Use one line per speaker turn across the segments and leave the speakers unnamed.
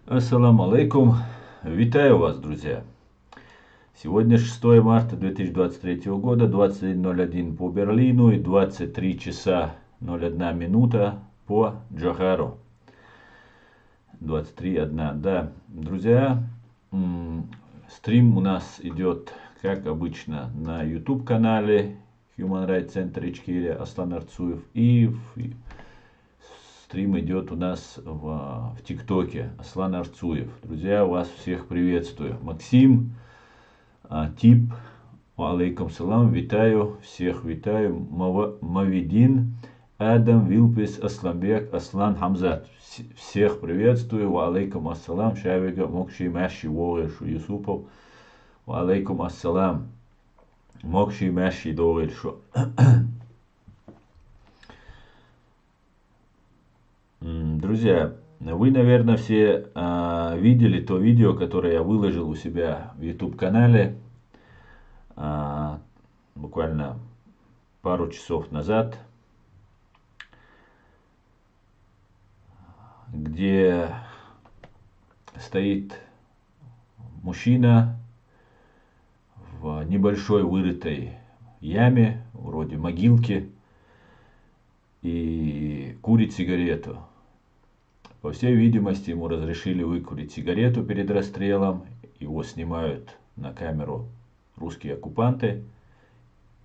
Ассаламу алейкум. Витаю вас, друзья. Сегодня 6 марта 2023 года, 21:01 по Берлину и 23 часа 01 минута по Джохару. 23:01. Да, друзья, стрим у нас идет, как обычно, на YouTube канале Human Rights Center Ичкерия Аслан Арцуев, и стрим идет у нас в ТикТоке Аслан Арцуев. Друзья, вас всех приветствую. Максим, Тип, алейкум салам, витаю, всех витаю. Мавидин, Адам, Вилпис, Асламбек, Аслан, Хамзат. Всех приветствую. Алейкум ассалам, Шавига, Мокши, Маши, Уолешу, Юсупов. Алейкум ассалам. Мокши, Маши, Долешу. Друзья, вы, наверное, все видели то видео, которое я выложил у себя в YouTube канале буквально пару часов назад, где стоит мужчина в небольшой вырытой яме, вроде могилки, и курит сигарету. По всей видимости, ему разрешили выкурить сигарету перед расстрелом. Его снимают на камеру русские оккупанты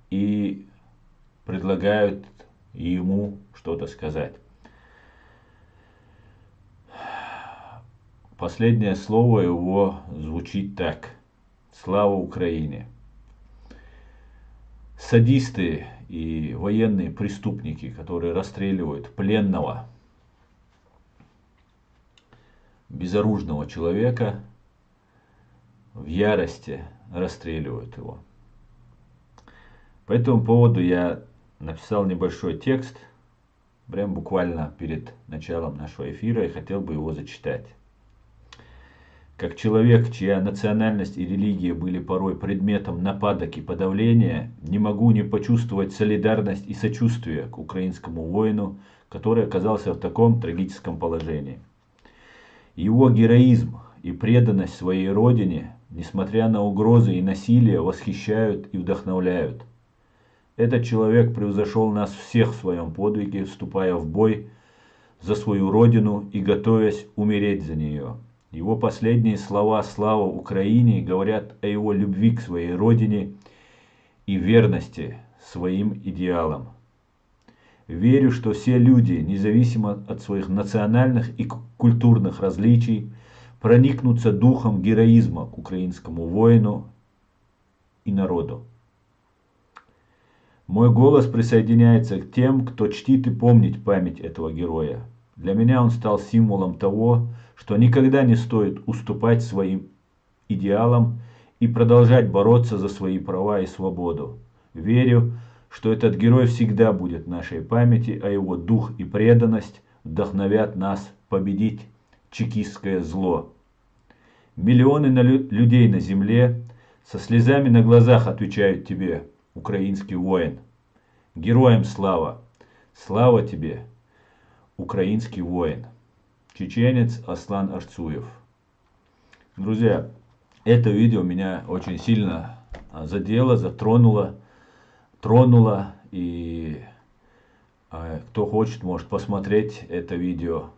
и предлагают ему что-то сказать. Последнее слово его звучит так: «Слава Украине». Садисты и военные преступники, которые расстреливают пленного, безоружного человека, в ярости расстреливают его. По этому поводу я написал небольшой текст, прям буквально перед началом нашего эфира, и хотел бы его зачитать. Как человек, чья национальность и религия были порой предметом нападок и подавления, не могу не почувствовать солидарность и сочувствие к украинскому воину, который оказался в таком трагическом положении. Его героизм и преданность своей родине, несмотря на угрозы и насилие, восхищают и вдохновляют. Этот человек превзошел нас всех в своем подвиге, вступая в бой за свою родину и готовясь умереть за нее. Его последние слова «Слава Украине» говорят о его любви к своей родине и верности своим идеалам. Верю, что все люди, независимо от своих национальных и культурных различий, проникнутся духом героизма к украинскому воину и народу. Мой голос присоединяется к тем, кто чтит и помнит память этого героя. Для меня он стал символом того, что никогда не стоит уступать своим идеалам и продолжать бороться за свои права и свободу. Верю, что этот герой всегда будет в нашей памяти, а его дух и преданность вдохновят нас победить чекистское зло. Миллионы людей на земле со слезами на глазах отвечают тебе, украинский воин. Героям слава! Слава тебе, украинский воин! Чеченец Аслан Арцуев. Друзья, это видео меня очень сильно задело, затронуло, тронуло. И кто хочет, может посмотреть это видео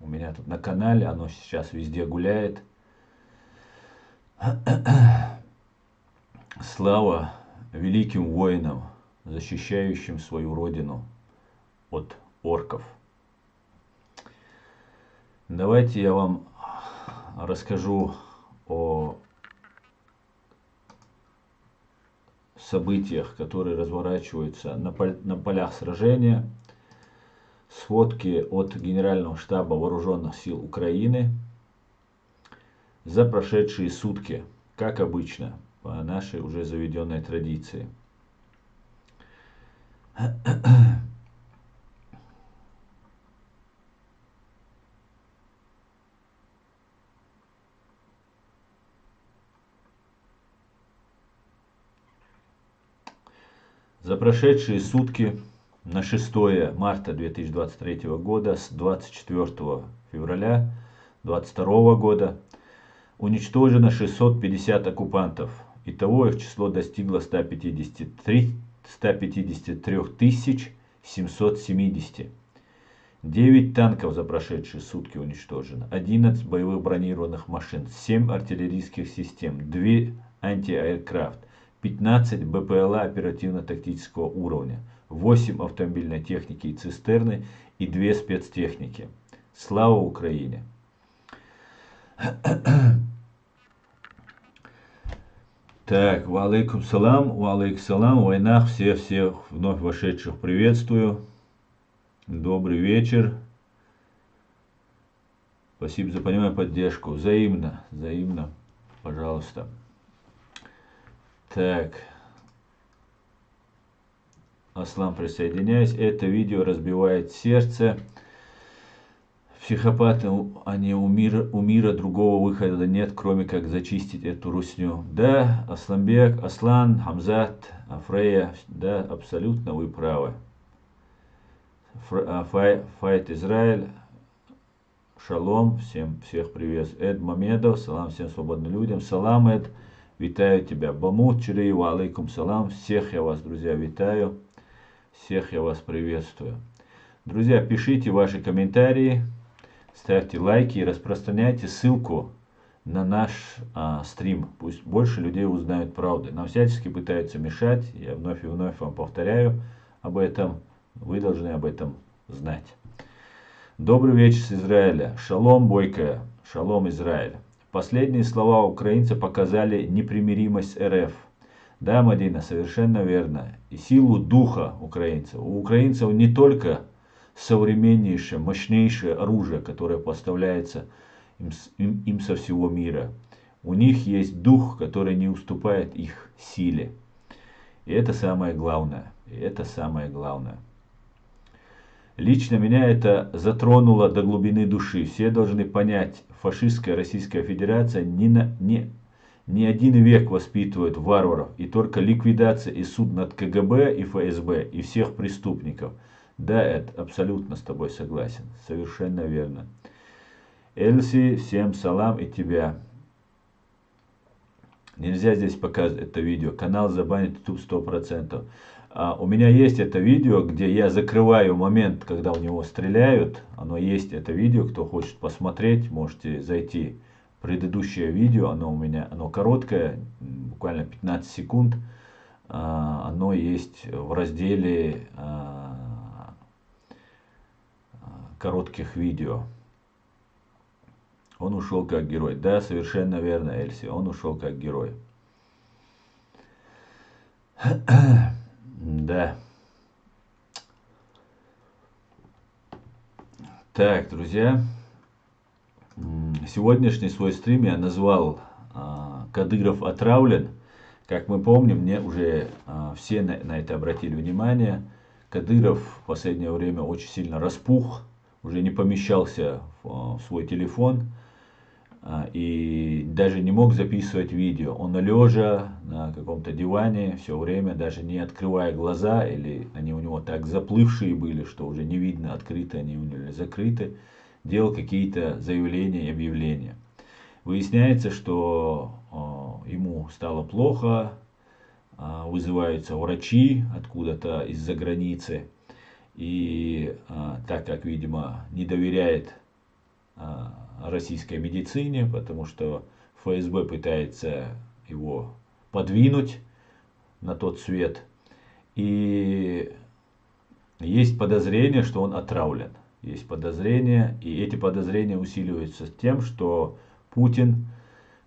у меня тут на канале. Оно сейчас везде гуляет. Слава великим воинам, защищающим свою родину от орков. Давайте я вам расскажу о событиях, которые разворачиваются на полях сражения. Сводки от Генерального штаба Вооруженных сил Украины за прошедшие сутки, как обычно, по нашей уже заведенной традиции. За прошедшие сутки на 6 марта 2023 года с 24 февраля 22 года. Уничтожено 650 оккупантов. Итого их число достигло 153 770. 9 танков за прошедшие сутки уничтожено, 11 боевых бронированных машин, 7 артиллерийских систем, 2 антиаэркрафт, 15 БПЛА оперативно-тактического уровня, 8 автомобильной техники и цистерны и 2 спецтехники. Слава Украине! Так, ва алейкум салам, войнах, всех вновь вошедших приветствую. Добрый вечер. Спасибо за понимание и поддержку. Взаимно, пожалуйста. Так. Аслан, присоединяюсь. Это видео разбивает сердце. Психопаты, у мира другого выхода нет, кроме как зачистить эту русню. Да, Асланбек, Аслан, Хамзат, Афрея, да, абсолютно вы правы. Файт Израиль, шалом, всех приветствую. Эд Мамедов, салам всем свободным людям. Салам, Эд, витаю тебя. Бамут Чири, ва алейкум салам. Всех я вас, друзья, витаю. Всех я вас приветствую. Друзья, пишите ваши комментарии, ставьте лайки и распространяйте ссылку на наш стрим. Пусть больше людей узнают правду. Нам всячески пытаются мешать. Я вновь и вновь вам повторяю об этом. Вы должны об этом знать. Добрый вечер с Израиля. Шалом, Бойко. Шалом, Израиль. Последние слова украинца показали непримиримость РФ. Да, Мадина, совершенно верно. И силу духа украинцев. У украинцев не только современнейшее, мощнейшее оружие, которое поставляется им со всего мира. У них есть дух, который не уступает их силе. И это самое главное. Лично меня это затронуло до глубины души. Все должны понять, фашистская Российская Федерация не один век воспитывает варваров. И только ликвидация и суд над КГБ и ФСБ и всех преступников. Да, Эд, абсолютно с тобой согласен. Совершенно верно. Эльси, всем салам и тебя. Нельзя здесь показывать это видео. Канал забанит YouTube 100%. У меня есть это видео, где я закрываю момент, когда у него стреляют. Оно есть, это видео. Кто хочет посмотреть, можете зайти. Предыдущее видео, оно короткое, буквально 15 секунд. Оно есть в разделе коротких видео. Он ушел как герой. Да, совершенно верно, Эльси. Он ушел как герой. Да. Так, друзья. Сегодняшний свой стрим я назвал «Кадыров отравлен». Как мы помним, мне уже все на это обратили внимание. Кадыров в последнее время очень сильно распух. Уже не помещался в свой телефон. И даже не мог записывать видео. Он лежа на каком-то диване все время, даже не открывая глаза, или они у него так заплывшие были, что уже не видно, открыты они у него или закрыты, делал какие-то заявления и объявления. Выясняется, что ему стало плохо, вызываются врачи откуда-то из-за границы, и так как, видимо, не доверяет российской медицине, потому что ФСБ пытается его подвинуть на тот свет. И есть подозрение, что он отравлен. Есть подозрения, и эти подозрения усиливаются тем, что Путин,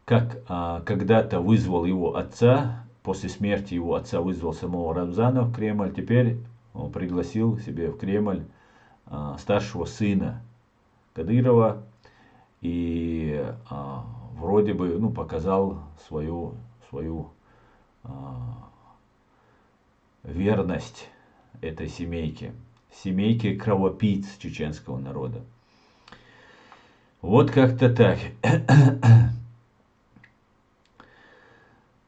как когда-то вызвал его отца, после смерти его отца вызвал самого Рамзана в Кремль, теперь он пригласил себе в Кремль старшего сына Кадырова, и вроде бы показал свою верность этой семейке кровопийц чеченского народа. Вот как-то так.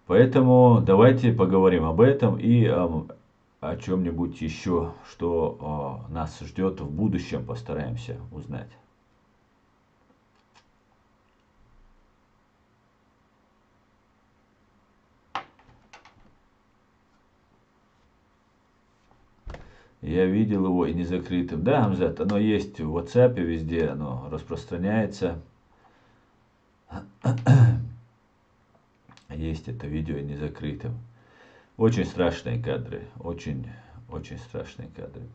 Поэтому давайте поговорим об этом и о чем-нибудь еще, что нас ждет в будущем, постараемся узнать. Я видел его и не закрытым. Да, Амзат, оно есть в WhatsApp, везде оно распространяется. Есть это видео и не закрытым. Очень страшные кадры. Очень, очень страшные кадры.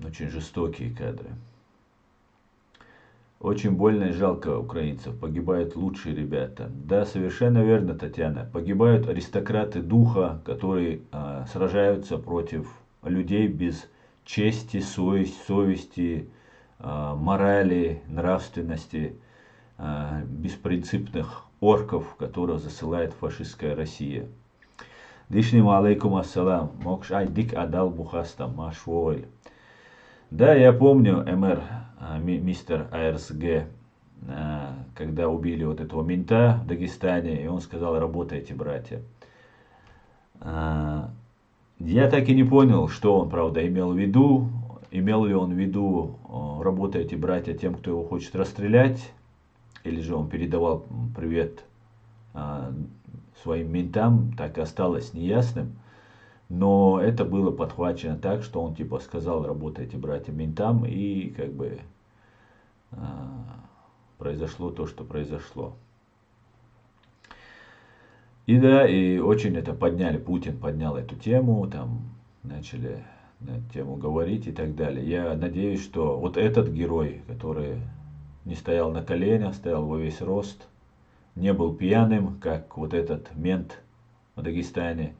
Очень жестокие кадры. Очень больно и жалко украинцев. Погибают лучшие ребята. Да, совершенно верно, Татьяна. Погибают аристократы духа, которые сражаются против людей без чести, совести, морали, нравственности, беспринципных орков, которых засылает фашистская Россия. Дишним алейкум ассалам. Мокшай дик адал бухастам машволь. Да, я помню, МР, мистер АРСГ, когда убили вот этого мента в Дагестане, и он сказал: работайте, братья. Я так и не понял, что он, правда, имел в виду. Имел ли он в виду: работайте, братья, тем, кто его хочет расстрелять, или же он передавал привет своим ментам, так и осталось неясным. Но это было подхвачено так, что он типа сказал: работайте, братья, ментам, и как бы произошло то, что произошло. И да, и очень это подняли, Путин поднял эту тему, там начали на эту тему говорить и так далее. Я надеюсь, что вот этот герой, который не стоял на коленях, стоял во весь рост, не был пьяным, как вот этот мент в Дагестане,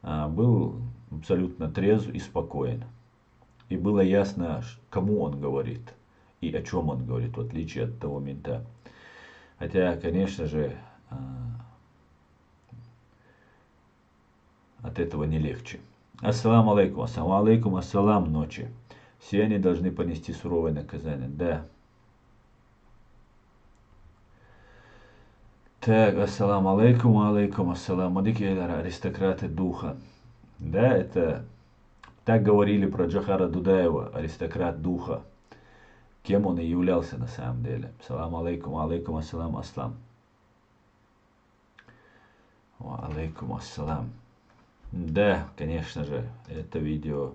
был абсолютно трезв и спокоен. И было ясно, кому он говорит и о чем он говорит, в отличие от того мента. Хотя, конечно же, от этого не легче. Ассаламу алейкум, ассаламу алейкум, ассалам ночи. Все они должны понести суровое наказание. Да. Так, ассаламу алейкум, ассалам. Аристократы духа. Да, это так говорили про Джохара Дудаева, аристократ духа. Кем он и являлся на самом деле. Салам алейкум ассалам, аслам. Алейкум ассалам. Да, конечно же, это видео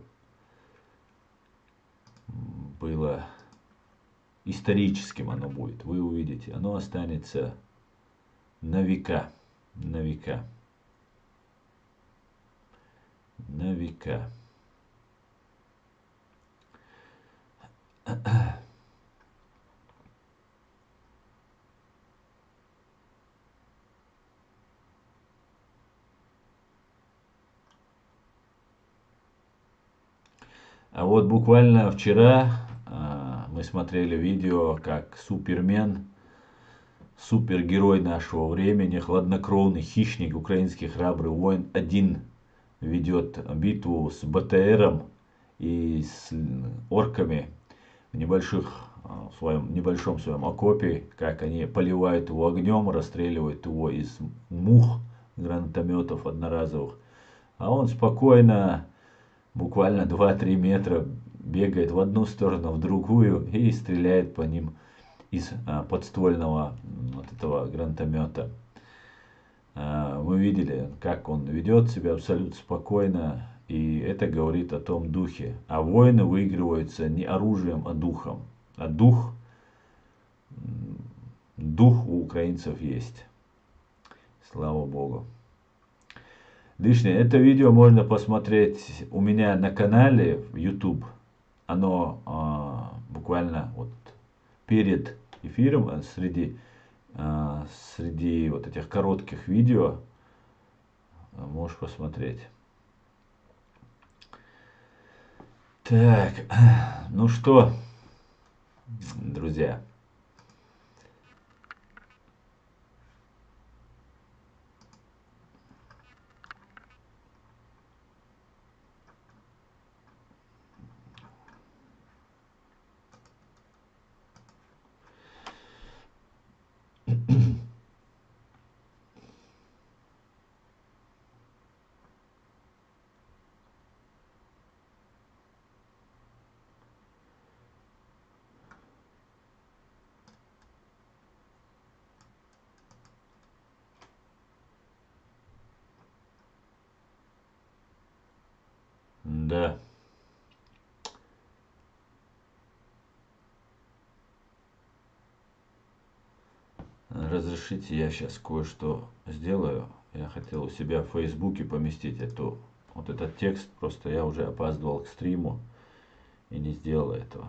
было историческим, оно будет. Вы увидите, оно останется на века. На века. На века. А вот буквально вчера мы смотрели видео, как Супермен, супергерой нашего времени, хладнокровный хищник, украинский храбрый воин, один ведет битву с БТРом и с орками в небольшом своем окопе, как они поливают его огнем, расстреливают его из мух, гранатометов одноразовых. А он спокойно, буквально 2-3 метра, бегает в одну сторону, в другую и стреляет по ним из подствольного вот этого гранатомета. Мы видели, как он ведет себя абсолютно спокойно, и это говорит о том духе. А войны выигрываются не оружием, а духом. А дух у украинцев есть. Слава Богу. Лишнее. Это видео можно посмотреть у меня на канале в YouTube. Оно буквально вот перед эфиром, среди вот этих коротких видео, можешь посмотреть. Так, ну что, друзья. Да. Разрешите, я сейчас кое-что сделаю. Я хотел у себя в Фейсбуке поместить вот этот текст, просто я уже опаздывал к стриму и не сделал этого.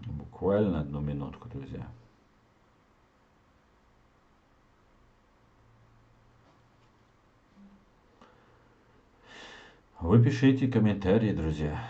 Буквально одну минутку, друзья. Вы пишите комментарии, друзья.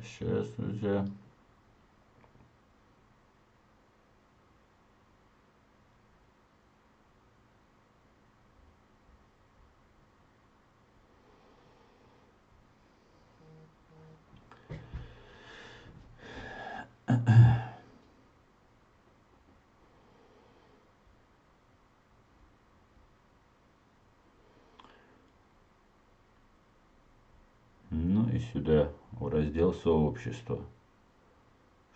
Сейчас, друзья. Ну и сюда, в раздел сообщества,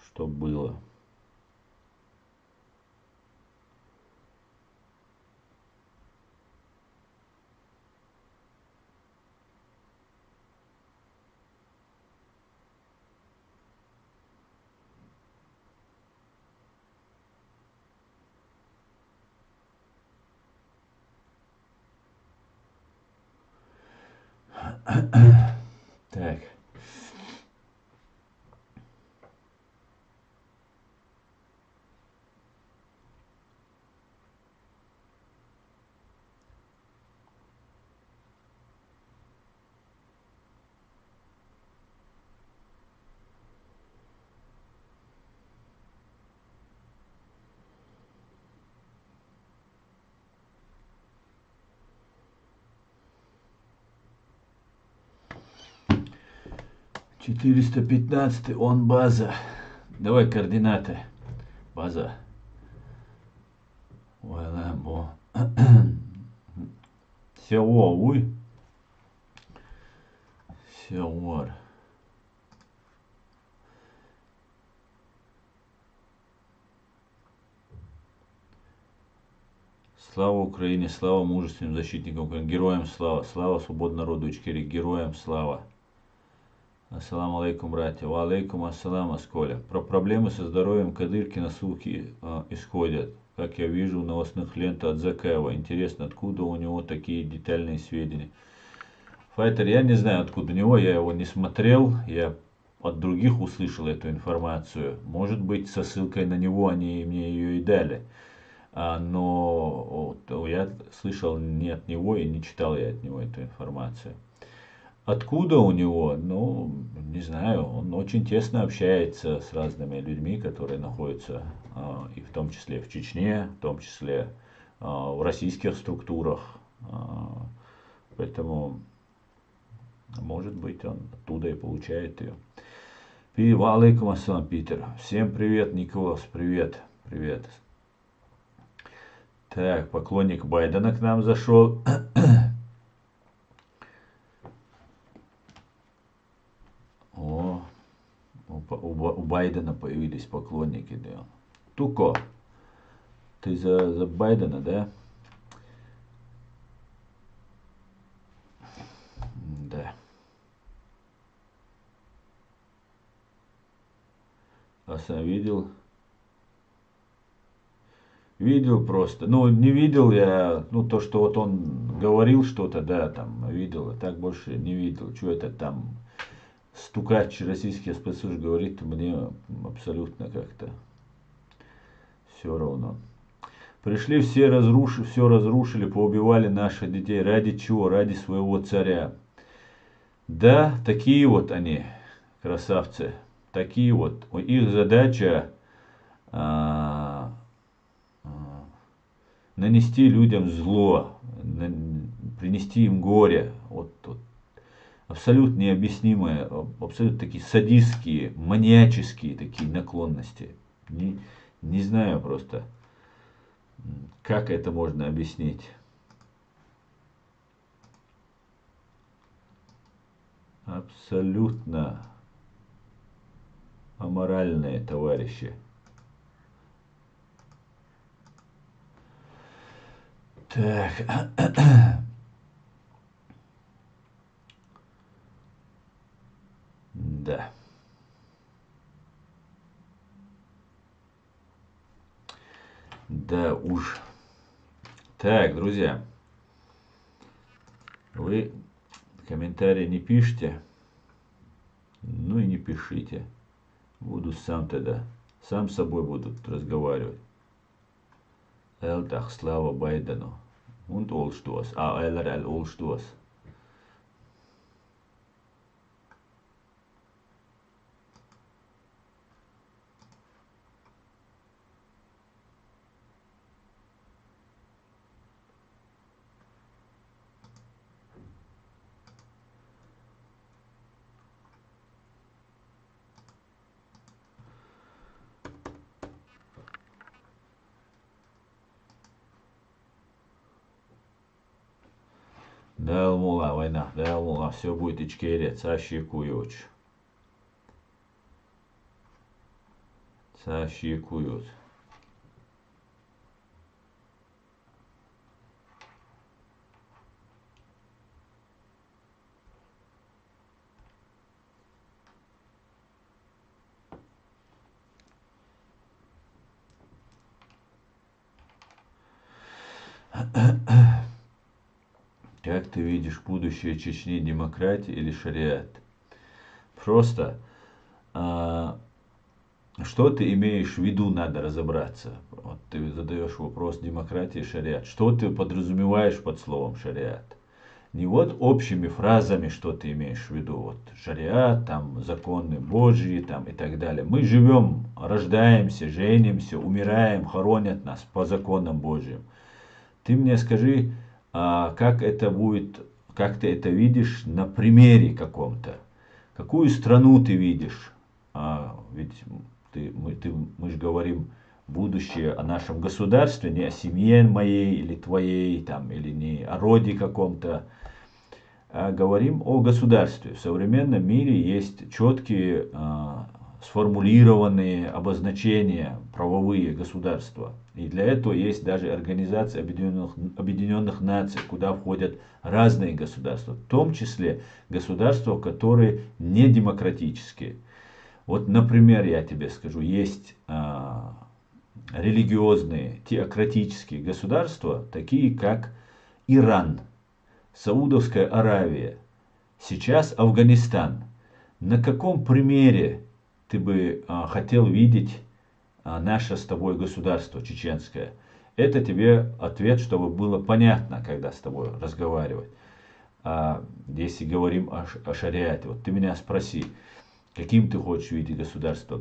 что было. Так. Четыреста 415, он база. Давай координаты. База. ВЛМО. Сео, уй. Сеор. Слава Украине, слава мужественным защитникам Украины, героям слава, слава свободному народу Ичкерии, героям слава. Ассаламу алейкум, братья. Ва алейкум ассалам, Асколя. Про проблемы со здоровьем Кадыркина слухи исходят. Как я вижу в новостных лентах от Закаева. Интересно, откуда у него такие детальные сведения. Файтер, я не знаю, откуда у него, я его не смотрел. Я от других услышал эту информацию. Может быть, со ссылкой на него они мне ее и дали. Но я слышал не от него и не читал я от него эту информацию. Откуда у него? Ну, не знаю. Он очень тесно общается с разными людьми, которые находятся, и в том числе в Чечне, в том числе в российских структурах. Поэтому, может быть, он оттуда и получает ее. Ва алейкум ассалам, Питер. Всем привет, Николас, привет. Привет. Так, поклонник Байдена к нам зашел. О, у Байдена появились поклонники, да. Туко, ты за Байдена, да? Да. А сам видел? Видел просто. Ну, не видел я, ну, то, что вот он говорил что-то, да, там, видел, а так больше не видел. Что это там, стукач российских спецслужб говорит, мне абсолютно как-то все равно. Пришли все разрушили, поубивали наших детей. Ради чего? Ради своего царя. Да, такие вот они, красавцы. Такие вот. Их задача а, нанести людям зло, принести им горе. Вот абсолютно необъяснимые, абсолютно такие садистские, маньяческие такие наклонности. Не знаю просто, как это можно объяснить. Абсолютно аморальные товарищи. Так, да. Да уж. Так, друзья, вы комментарии не пишите, ну и не пишите. Буду сам тогда, сам с собой буду разговаривать. Элтах, слава Байдену. Und Олштос, eller Олштос. Делмула, война, делмула, все будет ичкере, цащи куюч. Цащи куют. Как ты видишь будущее Чечни, демократии или шариат? Просто, а, что ты имеешь в виду, надо разобраться. Вот ты задаешь вопрос демократии, шариат. Что ты подразумеваешь под словом шариат? Не вот общими фразами, что ты имеешь в виду, вот шариат, там законы Божьи, там и так далее. Мы живем, рождаемся, женимся, умираем, хоронят нас по законам Божьим. Ты мне скажи, как это будет, как ты это видишь на примере каком-то. Какую страну ты видишь? Ведь мы же говорим будущее о нашем государстве, не о семье моей или твоей, там, или не о роде каком-то, а говорим о государстве. В современном мире есть четкие сформулированные обозначения правовые государства. И для этого есть даже Организация Объединенных Наций, куда входят разные государства, в том числе государства, которые не демократические. Вот, например, я тебе скажу, есть религиозные, теократические государства, такие как Иран, Саудовская Аравия, сейчас Афганистан. На каком примере ты бы хотел видеть наше с тобой государство чеченское? Это тебе ответ, чтобы было понятно, когда с тобой разговаривать. Если говорим о шариате, вот ты меня спроси, каким ты хочешь видеть государство?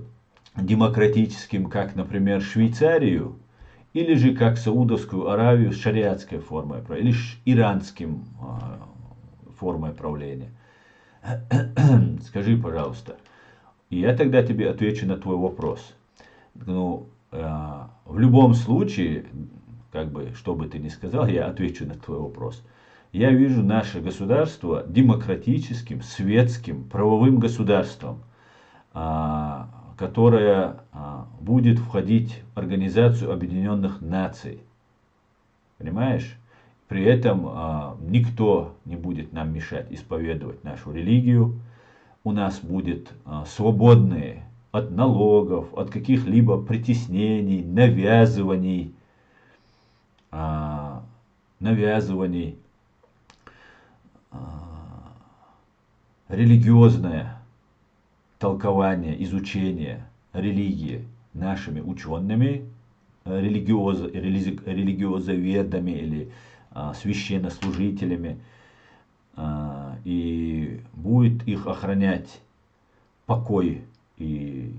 Демократическим, как, например, Швейцарию, или же как Саудовскую Аравию с шариатской формой, или иранским формой правления. Скажи, пожалуйста. И я тогда тебе отвечу на твой вопрос. Ну, в любом случае, как бы, что бы ты ни сказал, я отвечу на твой вопрос. Я вижу наше государство демократическим, светским, правовым государством, которое будет входить в Организацию Объединенных Наций. Понимаешь? При этом никто не будет нам мешать исповедовать нашу религию. У нас будет свободные от налогов, от каких-либо притеснений, навязываний, религиозное толкование, изучение религии нашими учеными, религиозоведами или священнослужителями. и будет их охранять покой и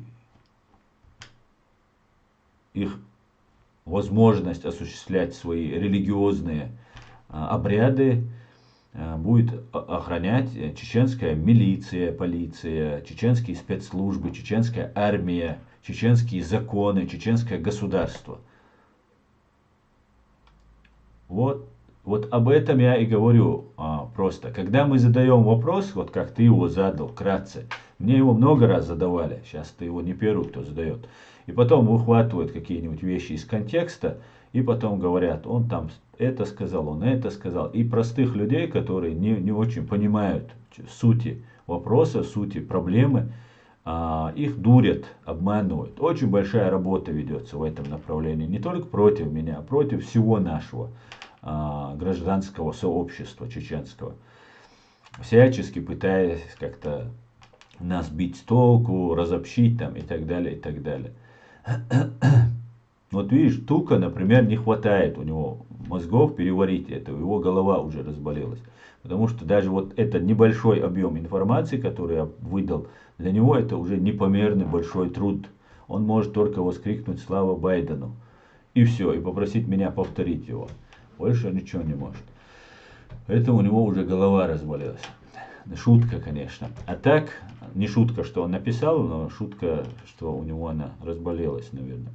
их возможность осуществлять свои религиозные обряды, будет охранять чеченская милиция, полиция, чеченские спецслужбы, чеченская армия, чеченские законы, чеченское государство. Вот об этом я и говорю просто. Когда мы задаем вопрос, вот как ты его задал, вкратце, мне его много раз задавали, сейчас ты его не первый, кто задает. И потом выхватывают какие-нибудь вещи из контекста, и потом говорят, он там это сказал, он это сказал. И простых людей, которые не очень понимают сути вопроса, сути проблемы, их дурят, обманывают. Очень большая работа ведется в этом направлении. Не только против меня, а против всего нашего гражданского сообщества чеченского. Всячески пытаясь как-то нас бить с толку, разобщить там и так далее, и так далее. Вот видишь, Тука, например, не хватает у него мозгов переварить это, его голова уже разболелась. Потому что даже вот этот небольшой объем информации, который я выдал, для него это уже непомерный большой труд. Он может только воскликнуть «Слава Байдену!» и все, и попросить меня повторить его. Больше ничего не может. Поэтому у него уже голова разболелась. Шутка, конечно. А так, не шутка, что он написал, но шутка, что у него она разболелась, наверное.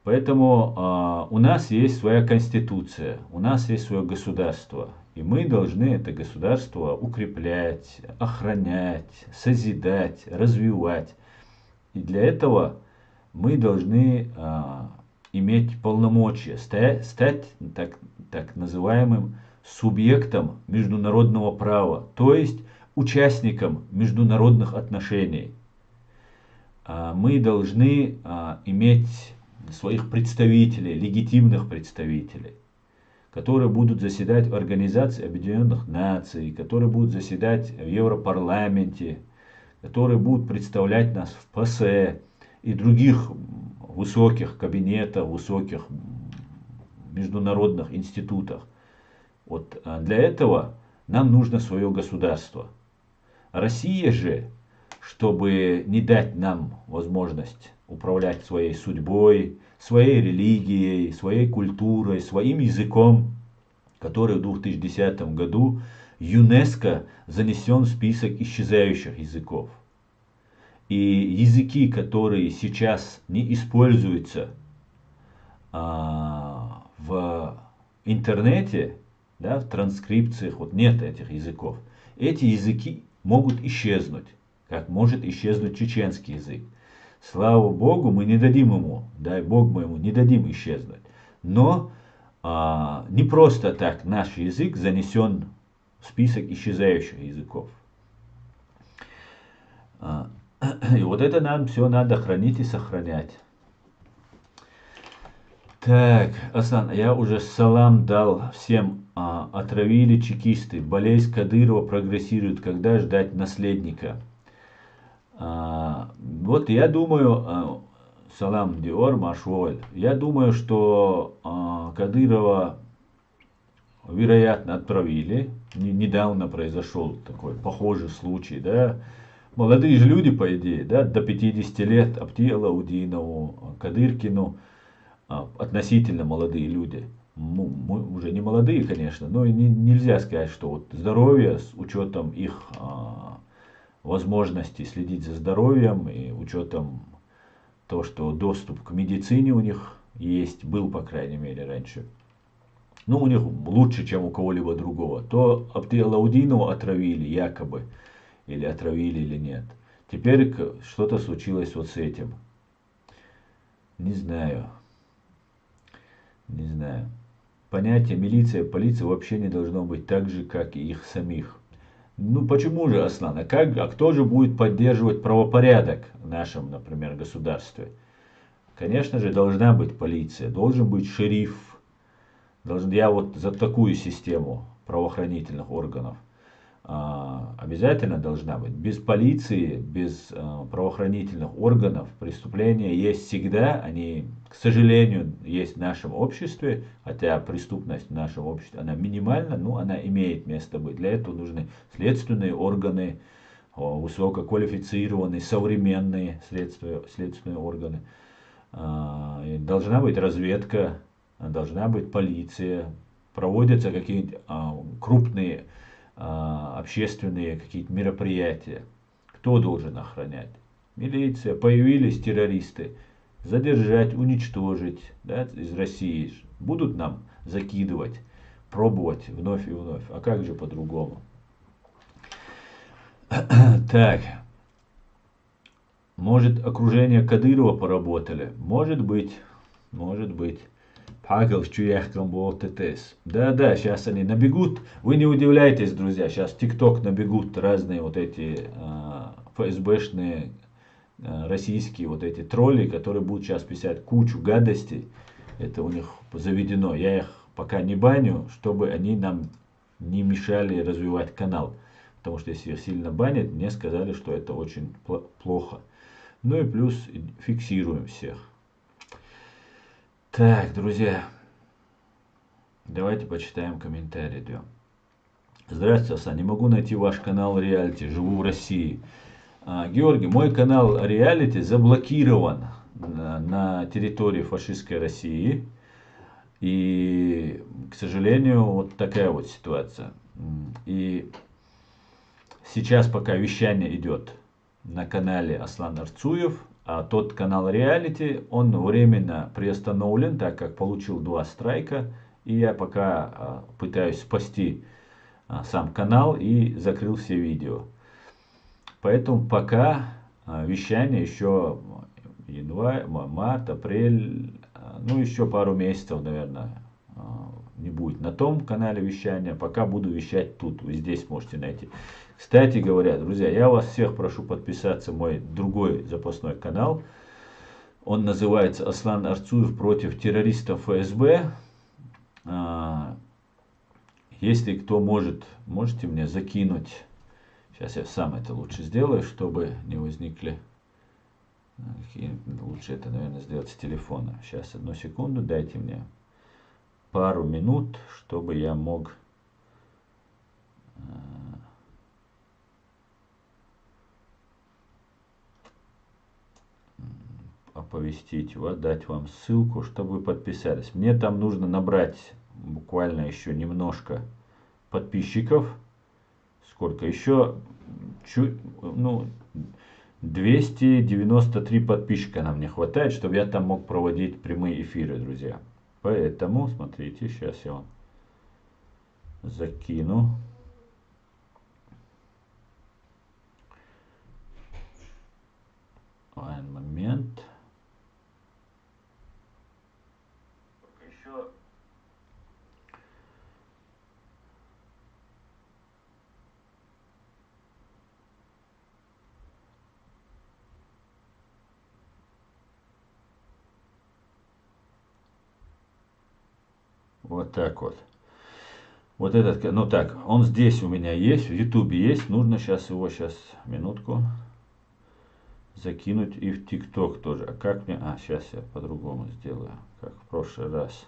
Поэтому у нас есть своя конституция, у нас есть свое государство. И мы должны это государство укреплять, охранять, созидать, развивать. И для этого мы должны иметь полномочия, стать так называемым субъектом международного права, то есть участником международных отношений. Мы должны иметь своих представителей, легитимных представителей, которые будут заседать в Организации Объединенных Наций, которые будут заседать в Европарламенте, которые будут представлять нас в ПАСЕ и других высоких кабинетах, высоких международных институтах. Вот для этого нам нужно свое государство. Россия же, чтобы не дать нам возможность управлять своей судьбой, своей религией, своей культурой, своим языком, который в 2010 году ЮНЕСКО занесен в список исчезающих языков. И языки, которые сейчас не используются в интернете, да, в транскрипциях, вот нет этих языков, эти языки могут исчезнуть, как может исчезнуть чеченский язык. Слава Богу, мы не дадим ему, дай Бог мы ему не дадим исчезнуть. Но не просто так наш язык занесен в список исчезающих языков. И вот это нам все надо хранить и сохранять. Так, Асан, я уже салам дал всем. Отравили чекисты. Болезнь Кадырова прогрессирует. Когда ждать наследника? Вот я думаю, салам Диор Машволь, я думаю, что Кадырова, вероятно, отправили. Недавно произошел такой похожий случай, да. Молодые же люди, по идее, да, до 50 лет, Абдиалаудинову, Кадыркину, относительно молодые люди. Мы уже не молодые, конечно, но и нельзя сказать, что вот здоровье с учетом их возможности следить за здоровьем и учетом того, что доступ к медицине у них есть, был, по крайней мере, раньше. Ну, у них лучше, чем у кого-либо другого. То Абдиалаудинову отравили, якобы. Или отравили, или нет. Теперь что-то случилось вот с этим. Не знаю. Не знаю. Понятие милиция, полиция вообще не должно быть так же, как и их самих. Ну почему же, Аслан? А кто же будет поддерживать правопорядок в нашем, например, государстве? Конечно же, должна быть полиция, должен быть шериф. Я вот за такую систему правоохранительных органов. обязательно должна быть. Без полиции, без правоохранительных органов преступления есть всегда. Они, к сожалению, есть в нашем обществе, хотя преступность в нашем обществе, она минимальна, но она имеет место быть. Для этого нужны следственные органы, высококвалифицированные, современные следственные органы. Должна быть разведка, должна быть полиция, проводятся какие-нибудь крупные общественные какие-то мероприятия. Кто должен охранять? Милиция. Появились террористы. Задержать, уничтожить, да, из России. Будут нам закидывать, пробовать вновь и вновь. А как же по-другому? Так. Может, окружение Кадырова поработали? Может быть. Может быть. Да, да, сейчас они набегут. Вы не удивляйтесь, друзья. Сейчас в ТикТок набегут разные вот эти ФСБшные российские вот эти тролли, которые будут сейчас писать кучу гадостей. Это у них заведено. Я их пока не баню, чтобы они нам не мешали развивать канал. Потому что если их сильно банят, мне сказали, что это очень плохо. Ну и плюс фиксируем всех. Так, друзья, давайте почитаем комментарии. Здравствуйте, Асан. Не могу найти ваш канал реалити. Живу в России. Георгий, мой канал реалити заблокирован на территории фашистской России. И, к сожалению, вот такая вот ситуация. И сейчас пока вещание идет на канале Аслан Арцуев, а тот канал реалити, он временно приостановлен, так как получил 2 страйка. И я пока пытаюсь спасти сам канал и закрыл все видео. Поэтому пока вещание еще январь, март, апрель, ну еще пару месяцев, наверное, не будет на том канале вещания. Пока буду вещать тут, вы здесь можете найти. Кстати говоря, друзья, я вас всех прошу подписаться на мой другой запасной канал. Он называется Аслан Арцуев против террористов ФСБ. Если кто может, можете мне закинуть. Сейчас я сам это лучше сделаю, чтобы не возникли. Лучше это, наверное, сделать с телефона. Сейчас, одну секунду, дайте мне пару минут, чтобы я мог оповестить вас, дать вам ссылку, чтобы вы подписались. Мне там нужно набрать буквально еще немножко подписчиков. Сколько? Еще чуть, 293 подписчика нам не хватает, чтобы я там мог проводить прямые эфиры, друзья. Поэтому, смотрите, сейчас я вам закину. Один момент. Вот так вот. Вот этот, ну так, он здесь у меня есть, в Ютубе есть. Нужно сейчас его, минутку, закинуть и в ТикТок тоже. А как мне, сейчас я по-другому сделаю, как в прошлый раз.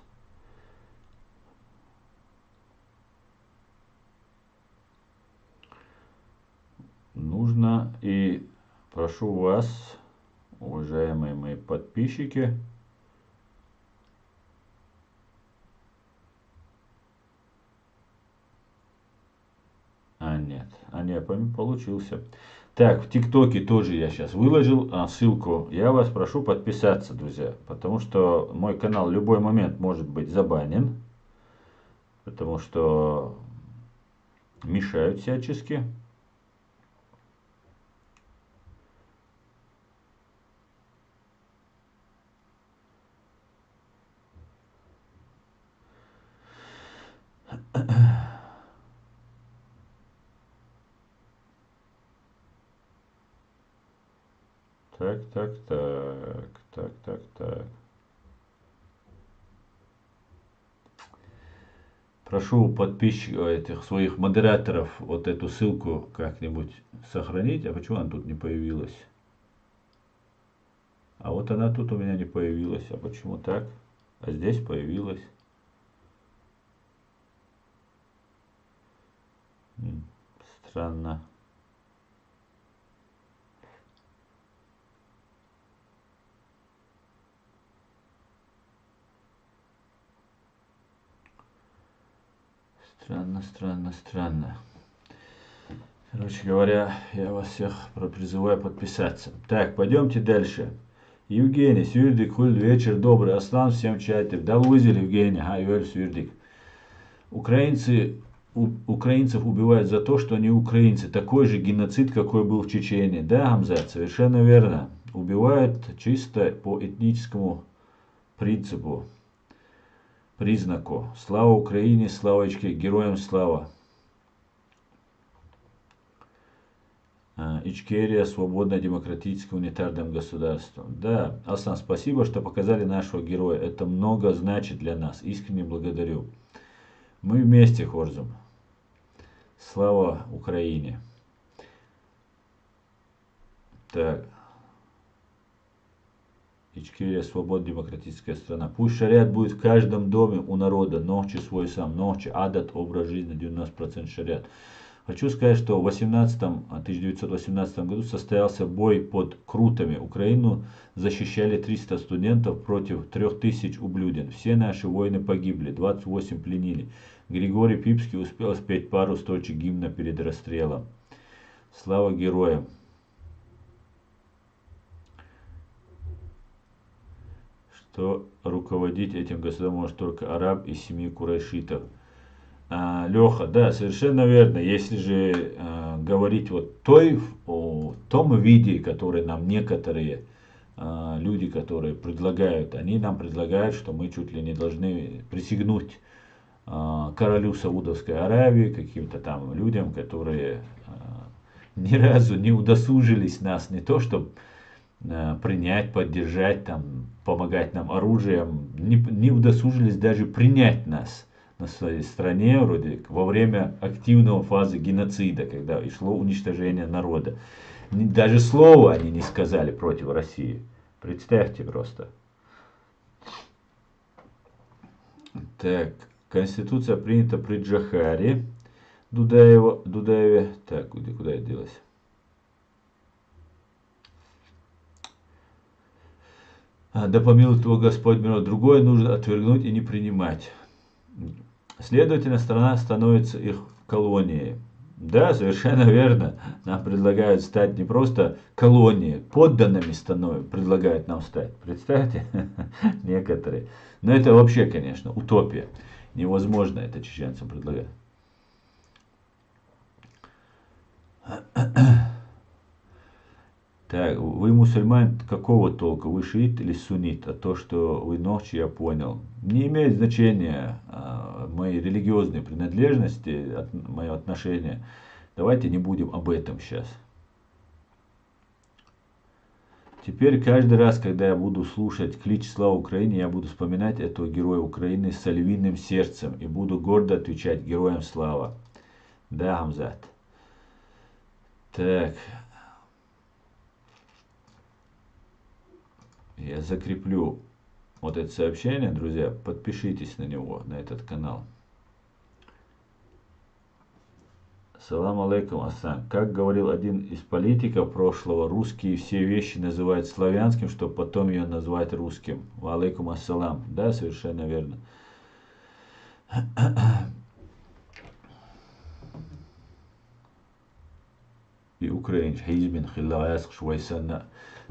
Нужно, и прошу вас, уважаемые мои подписчики, нет, получился. Так, в ТикТоке тоже я сейчас выложил ссылку. Я вас прошу подписаться, друзья, потому что мой канал в любой момент может быть забанен, потому что мешают всячески. Так. Прошу подписчиков, этих своих модераторов, вот эту ссылку как-нибудь сохранить. А почему она тут не появилась? А вот она тут у меня не появилась. А почему так? А здесь появилась. Странно. Странно, странно, странно. Короче говоря, я вас всех призываю подписаться. Так, пойдемте дальше. Евгений, Сюрдик, хуль, вечер добрый. Аслан, всем чате. Дал вызел, Евгений, Юэль, Сюрдик. Украинцев убивают за то, что они украинцы. Такой же геноцид, какой был в Чечении. Да, Хамзат, совершенно верно. Убивают чисто по этническому принципу, признаку. Слава Украине, славочке, героям слава. Ичкерия, свободное, демократическое, унитарным государством. Да, Аслан, спасибо, что показали нашего героя. Это много значит для нас. Искренне благодарю. Мы вместе, Хорзум. Слава Украине. Так. Ичкерия, свободная, демократическая страна. Пусть шариат будет в каждом доме у народа. Нохчи свой сам. Нохчи, адат, образ жизни, 90% шариат. Хочу сказать, что в 1918 году состоялся бой под Крутами. Украину защищали 300 студентов против 3000 ублюден. Все наши воины погибли, 28 пленили. Григорий Пипский успел спеть пару строчек гимна перед расстрелом. Слава героям! Что руководить этим государством может только араб из семьи курайшитов. Леха, да, совершенно верно. Если же говорить вот о том виде, который нам некоторые люди, которые предлагают, они нам предлагают, что мы чуть ли не должны присягнуть королю Саудовской Аравии, каким-то там людям, которые ни разу не удосужились нас не то, чтобы принять, поддержать, там, помогать нам оружием, не удосужились даже принять нас на своей стране вроде во время активного фазы геноцида, когда и шло уничтожение народа. Даже слова они не сказали против России. Представьте просто. Так, Конституция принята при Джахаре Дудаеве. Так, куда я делась? Да помилует его Господь миров. Другое нужно отвергнуть и не принимать. Следовательно, страна становится их колонией. Да, совершенно верно. Нам предлагают стать не просто колонией, подданными предлагают нам стать. Представьте, некоторые. Но это вообще, конечно, утопия. Невозможно это чеченцам предлагать. Так, вы мусульман какого толка? Вы шиит или суннит? А то, что вы ночью, я понял. Не имеет значения мои религиозные принадлежности, мое отношение. Давайте не будем об этом сейчас. Теперь каждый раз, когда я буду слушать клич «Слава Украине», я буду вспоминать этого героя Украины с львиным сердцем и буду гордо отвечать героям слава. Да, Хамзат. Так. Я закреплю вот это сообщение, друзья. Подпишитесь на него, на этот канал. Салам алейкум, Асан. Как говорил один из политиков прошлого, русские все вещи называют славянским, чтобы потом ее назвать русским. Ва алейкум ассалам. Да, совершенно верно. И украинец хизбин хиллааск швайсана.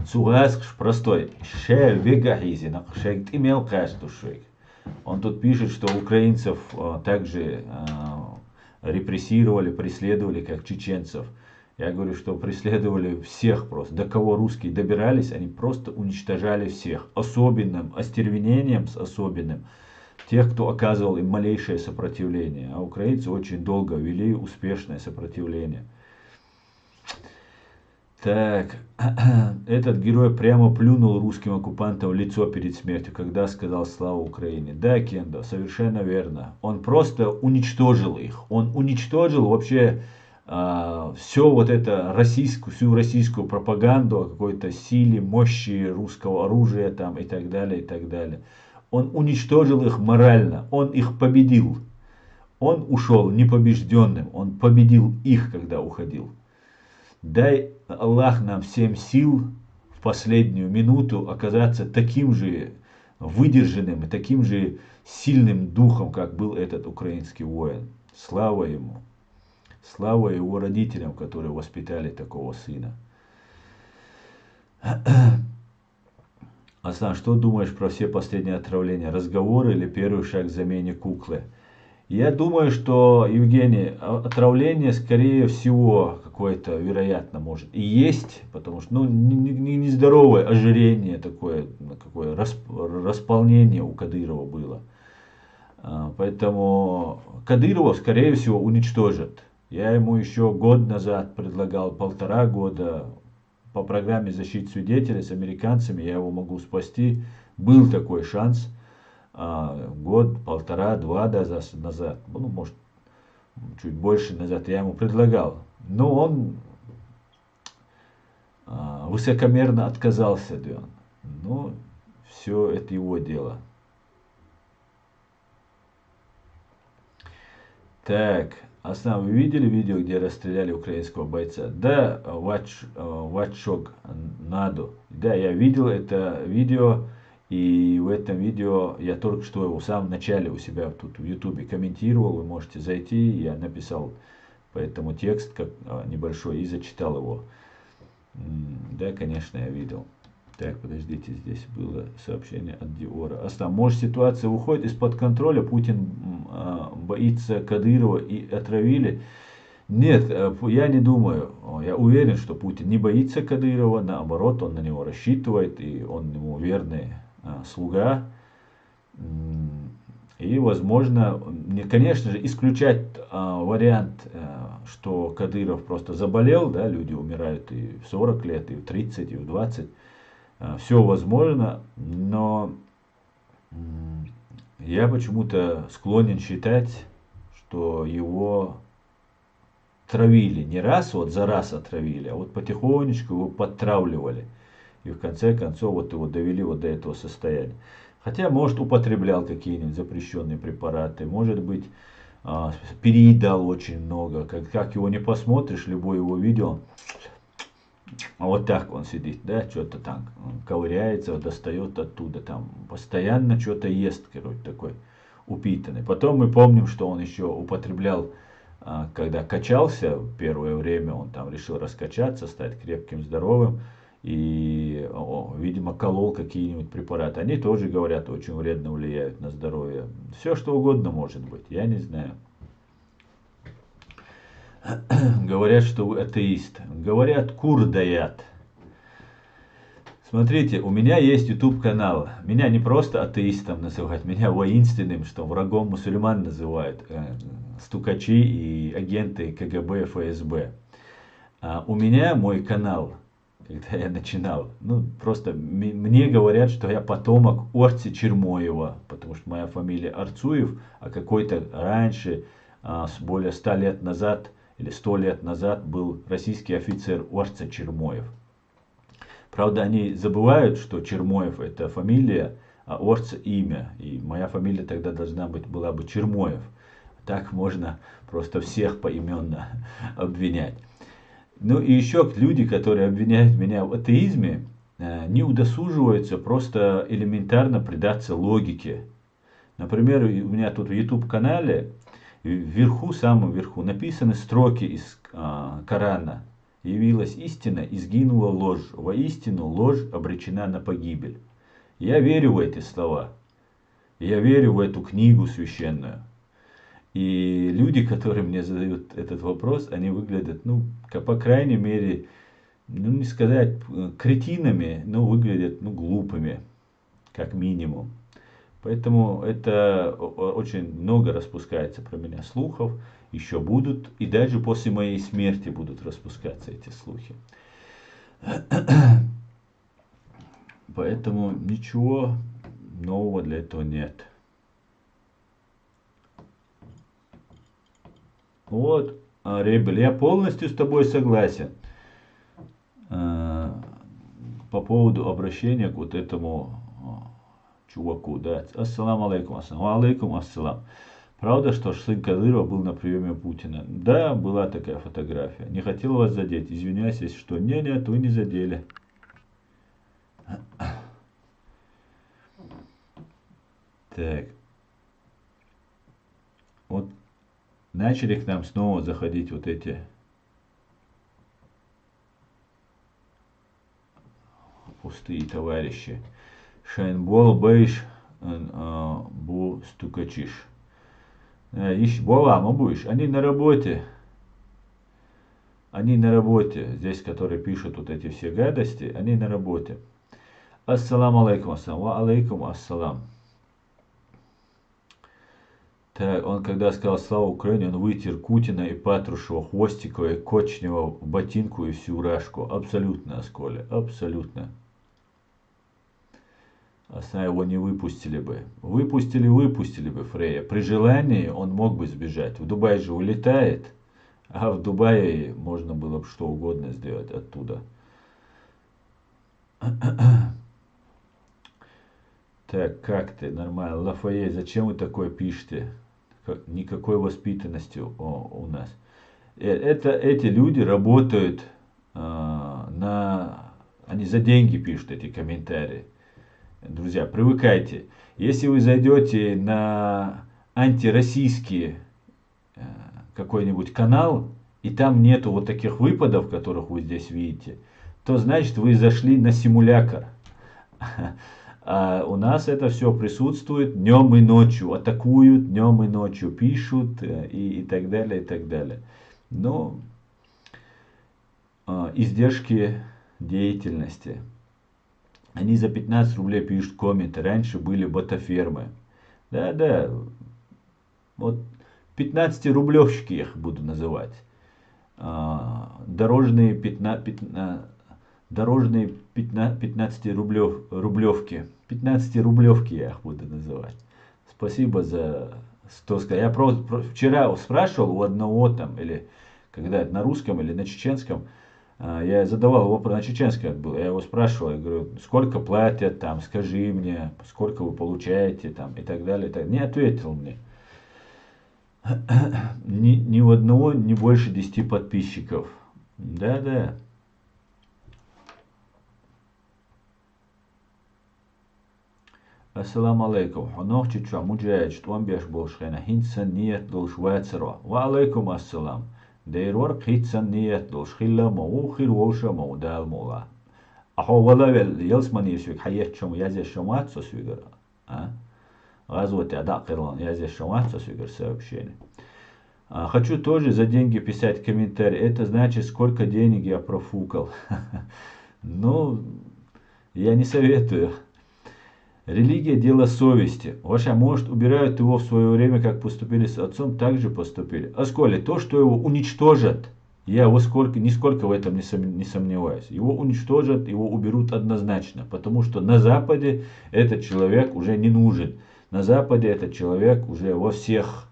Цугаск простой. Шер вегахизи нахшек имел кастушек. Он тут пишет, что украинцев также репрессировали, преследовали, как чеченцев. Я говорю, что преследовали всех просто. До кого русские добирались, они просто уничтожали всех. Особенным остервенением, с особенным. Тех, кто оказывал им малейшее сопротивление. А украинцы очень долго вели успешное сопротивление. Так, этот герой прямо плюнул русским оккупантам в лицо перед смертью, когда сказал «Слава Украине». Да, Кендо, совершенно верно. Он просто уничтожил их. Он уничтожил вообще все вот это всю российскую пропаганду о какой-то силе, мощи русского оружия там и так далее, и так далее. Он уничтожил их морально, он их победил. Он ушел непобежденным, он победил их, когда уходил. Дай Аллах нам всем сил в последнюю минуту оказаться таким же выдержанным и таким же сильным духом, как был этот украинский воин. Слава ему. Слава его родителям, которые воспитали такого сына. Аслан, что думаешь про все последние отравления? Разговоры или первый шаг к замене куклы? Я думаю, что, Евгений, отравление, скорее всего, какое-то, вероятно, может и есть, потому что, нездоровое ожирение такое, какое располнение у Кадырова было. Поэтому Кадырова, скорее всего, уничтожат. Я ему еще год назад предлагал, 1,5 года, по программе защиты свидетелей с американцами, я его могу спасти. Был такой шанс. Год, 1,5-2 назад, ну, может, чуть больше назад я ему предлагал. Но он высокомерно отказался. Ну, все это его дело. Так, Аслан, вы видели видео, где расстреляли украинского бойца? Да, Ватшок Наду. Да, я видел это видео. И в этом видео я только что его в самом начале у себя тут в ютубе комментировал. Вы можете зайти. Я написал по этому текст как небольшой и зачитал его. Да, конечно, я видел. Так, подождите, здесь было сообщение от Диора. Аслан, может, ситуация уходит из-под контроля? Путин боится Кадырова и отравили? Нет, я не думаю. Я уверен, что Путин не боится Кадырова. Наоборот, он на него рассчитывает. И он ему верный слуга. И, возможно, конечно же, исключать вариант, что Кадыров просто заболел, да, люди умирают и в 40 лет, и в 30, и в 20. Все возможно, но я почему-то склонен считать, что его травили. Не раз, вот за раз отравили, а вот потихонечку его подтравливали. И в конце концов вот его довели вот до этого состояния. Хотя, может, употреблял какие-нибудь запрещенные препараты, может быть, переедал очень много. Как его не посмотришь, любое его видео, вот так он сидит, да, что-то там ковыряется, достает оттуда, там постоянно что-то ест, короче, такой упитанный. Потом мы помним, что он еще употреблял, когда качался первое время, он там решил раскачаться, стать крепким, здоровым. И, видимо, колол какие-нибудь препараты. Они тоже, говорят, очень вредно влияют на здоровье. Все, что угодно может быть, я не знаю. Говорят, что вы атеист. Говорят, кур даят. Смотрите, у меня есть YouTube канал. Меня не просто атеистом называют, меня воинственным, что врагом мусульман называют. Стукачи и агенты КГБ, ФСБ. У меня мой канал, когда я начинал, просто мне говорят, что я потомок Орти Чермоева, потому что моя фамилия Арцуев, а какой-то раньше, более 100 лет назад или 100 лет назад был российский офицер Орца Чермоев. Правда, они забывают, что Чермоев это фамилия, а Орца имя. И моя фамилия тогда была бы Чермоев. Так можно просто всех поименно обвинять. Ну и еще люди, которые обвиняют меня в атеизме, не удосуживаются просто элементарно предаться логике. Например, у меня тут в YouTube канале вверху, самом верху написаны строки из Корана. Явилась истина и сгинула ложь. Воистину ложь обречена на погибель. Я верю в эти слова. Я верю в эту книгу священную. И люди, которые мне задают этот вопрос, они выглядят, по крайней мере, не сказать кретинами, но выглядят, глупыми, как минимум. Поэтому это очень много распускается про меня слухов, еще будут, и даже после моей смерти будут распускаться эти слухи. Поэтому ничего нового для этого нет. Вот, Ребель, я полностью с тобой согласен по поводу обращения к вот этому чуваку, да. Ассаламу алейкум, алейкум ассалам. Правда, что сын Кадырова был на приеме у Путина? Да, была такая фотография. Не хотел вас задеть. Извиняюсь, если что. Нет, вы не задели. Так. Вот начали к нам снова заходить вот эти пустые товарищи. Шайнбол бейш бу стукачиш. Ищ болама будешь. Они на работе. Они на работе. Здесь, которые пишут вот эти все гадости, они на работе. Ассаламу алейкум ассалам. Ва алейкум ассалам. Так, он когда сказал слава Украине, он вытер Кутина и Патрушева, Хвостикова и Кочнева в ботинку и всю рашку. Абсолютно, Осколя, абсолютно. А его не выпустили бы. Выпустили бы Фрея. При желании он мог бы сбежать. В Дубай же улетает, а в Дубае можно было бы что угодно сделать оттуда. Так, как ты? Нормально. Лафае, зачем вы такое пишете? Никакой воспитанности у нас. Эти люди работают они за деньги пишут эти комментарии. Друзья, привыкайте. Если вы зайдете на антироссийский какой-нибудь канал, и там нету вот таких выпадов, которых вы здесь видите, то значит вы зашли на симулятор. А у нас это все присутствует днем и ночью, атакуют днем и ночью, пишут и так далее, и так далее. Но издержки деятельности. Они за 15 рублей пишут комменты. Раньше были ботафермы. Да. Вот 15-рублевщики я их буду называть. Дорожные 15-рублевки. 15-рублевки я их буду называть. Спасибо за 100 сказать. Я вчера спрашивал у одного там, или когда это на русском или на чеченском, я задавал вопрос, на чеченском был, я его спрашивал, я говорю, сколько платят там, скажи мне, сколько вы получаете там и так далее. Не ответил мне. Ни у одного не больше 10 подписчиков. Да. Ассаламу алейкум. Хонох чича муджаэч туан беш болшхена хинсан ниет долш вайцеро. Ва алейкум ассалам. Дейрвар хитсан ниет долш хилла мау хир воша мау дал мола. Ахо валавел елсмани свик хаят чому язе шамат сосвигер. Газвате адакирлан язе шамат сосвигер сообщение. Хочу тоже за деньги писать комментарий. Это значит, сколько денег я профукал. Ну, я не советую. Религия – дело совести. Ваша, может, убирают его в свое время, как поступили с отцом, так же поступили. Асколи, то, что его уничтожат, я нисколько в этом не сомневаюсь. Его уничтожат, его уберут однозначно. Потому что на Западе этот человек уже не нужен. На Западе этот человек уже во всех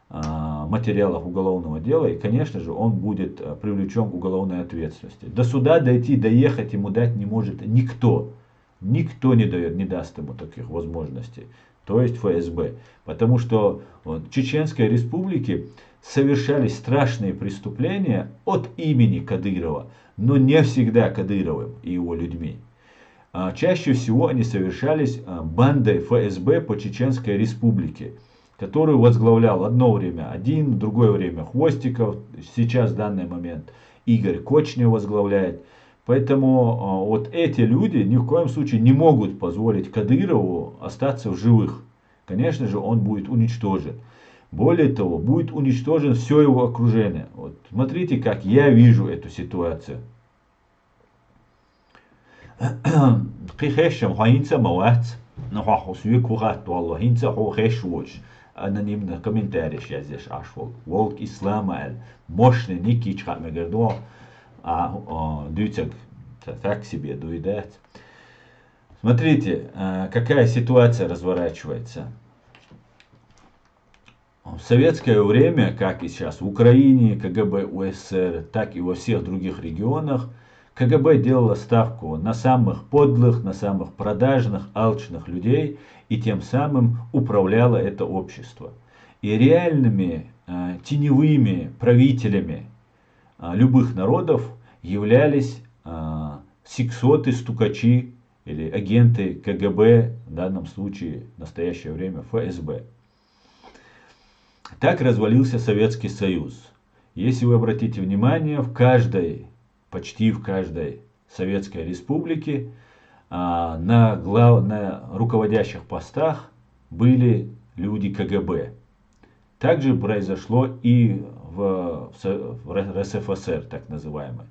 материалах уголовного дела. И, конечно же, он будет привлечен к уголовной ответственности. До суда доехать ему дать не может никто. Никто не даст ему таких возможностей. То есть ФСБ. Потому что в Чеченской Республике совершались страшные преступления от имени Кадырова. Но не всегда Кадыровым и его людьми. Чаще всего они совершались бандой ФСБ по Чеченской Республике, которую возглавлял одно время один, в другое время Хвостиков. Сейчас в данный момент Игорь Кочнев возглавляет. Поэтому вот эти люди ни в коем случае не могут позволить Кадырову остаться в живых. Конечно же, он будет уничтожен. Более того, будет уничтожен все его окружение. Вот смотрите, как я вижу эту ситуацию. Анонимно комментарий я здесь ашвал. Волк ислама мощный никич как мы говорим. Дүйцек так себе доедать. Смотрите, какая ситуация разворачивается. В советское время, как и сейчас в Украине, КГБ УССР, так и во всех других регионах, КГБ делало ставку на самых подлых, на самых продажных, алчных людей и тем самым управляло это общество. И реальными теневыми правителями любых народов являлись сексоты, стукачи или агенты КГБ, в данном случае в настоящее время ФСБ. Так развалился Советский Союз. Если вы обратите внимание, почти в каждой Советской Республике на руководящих постах были люди КГБ. Также произошло и в РСФСР, так называемой.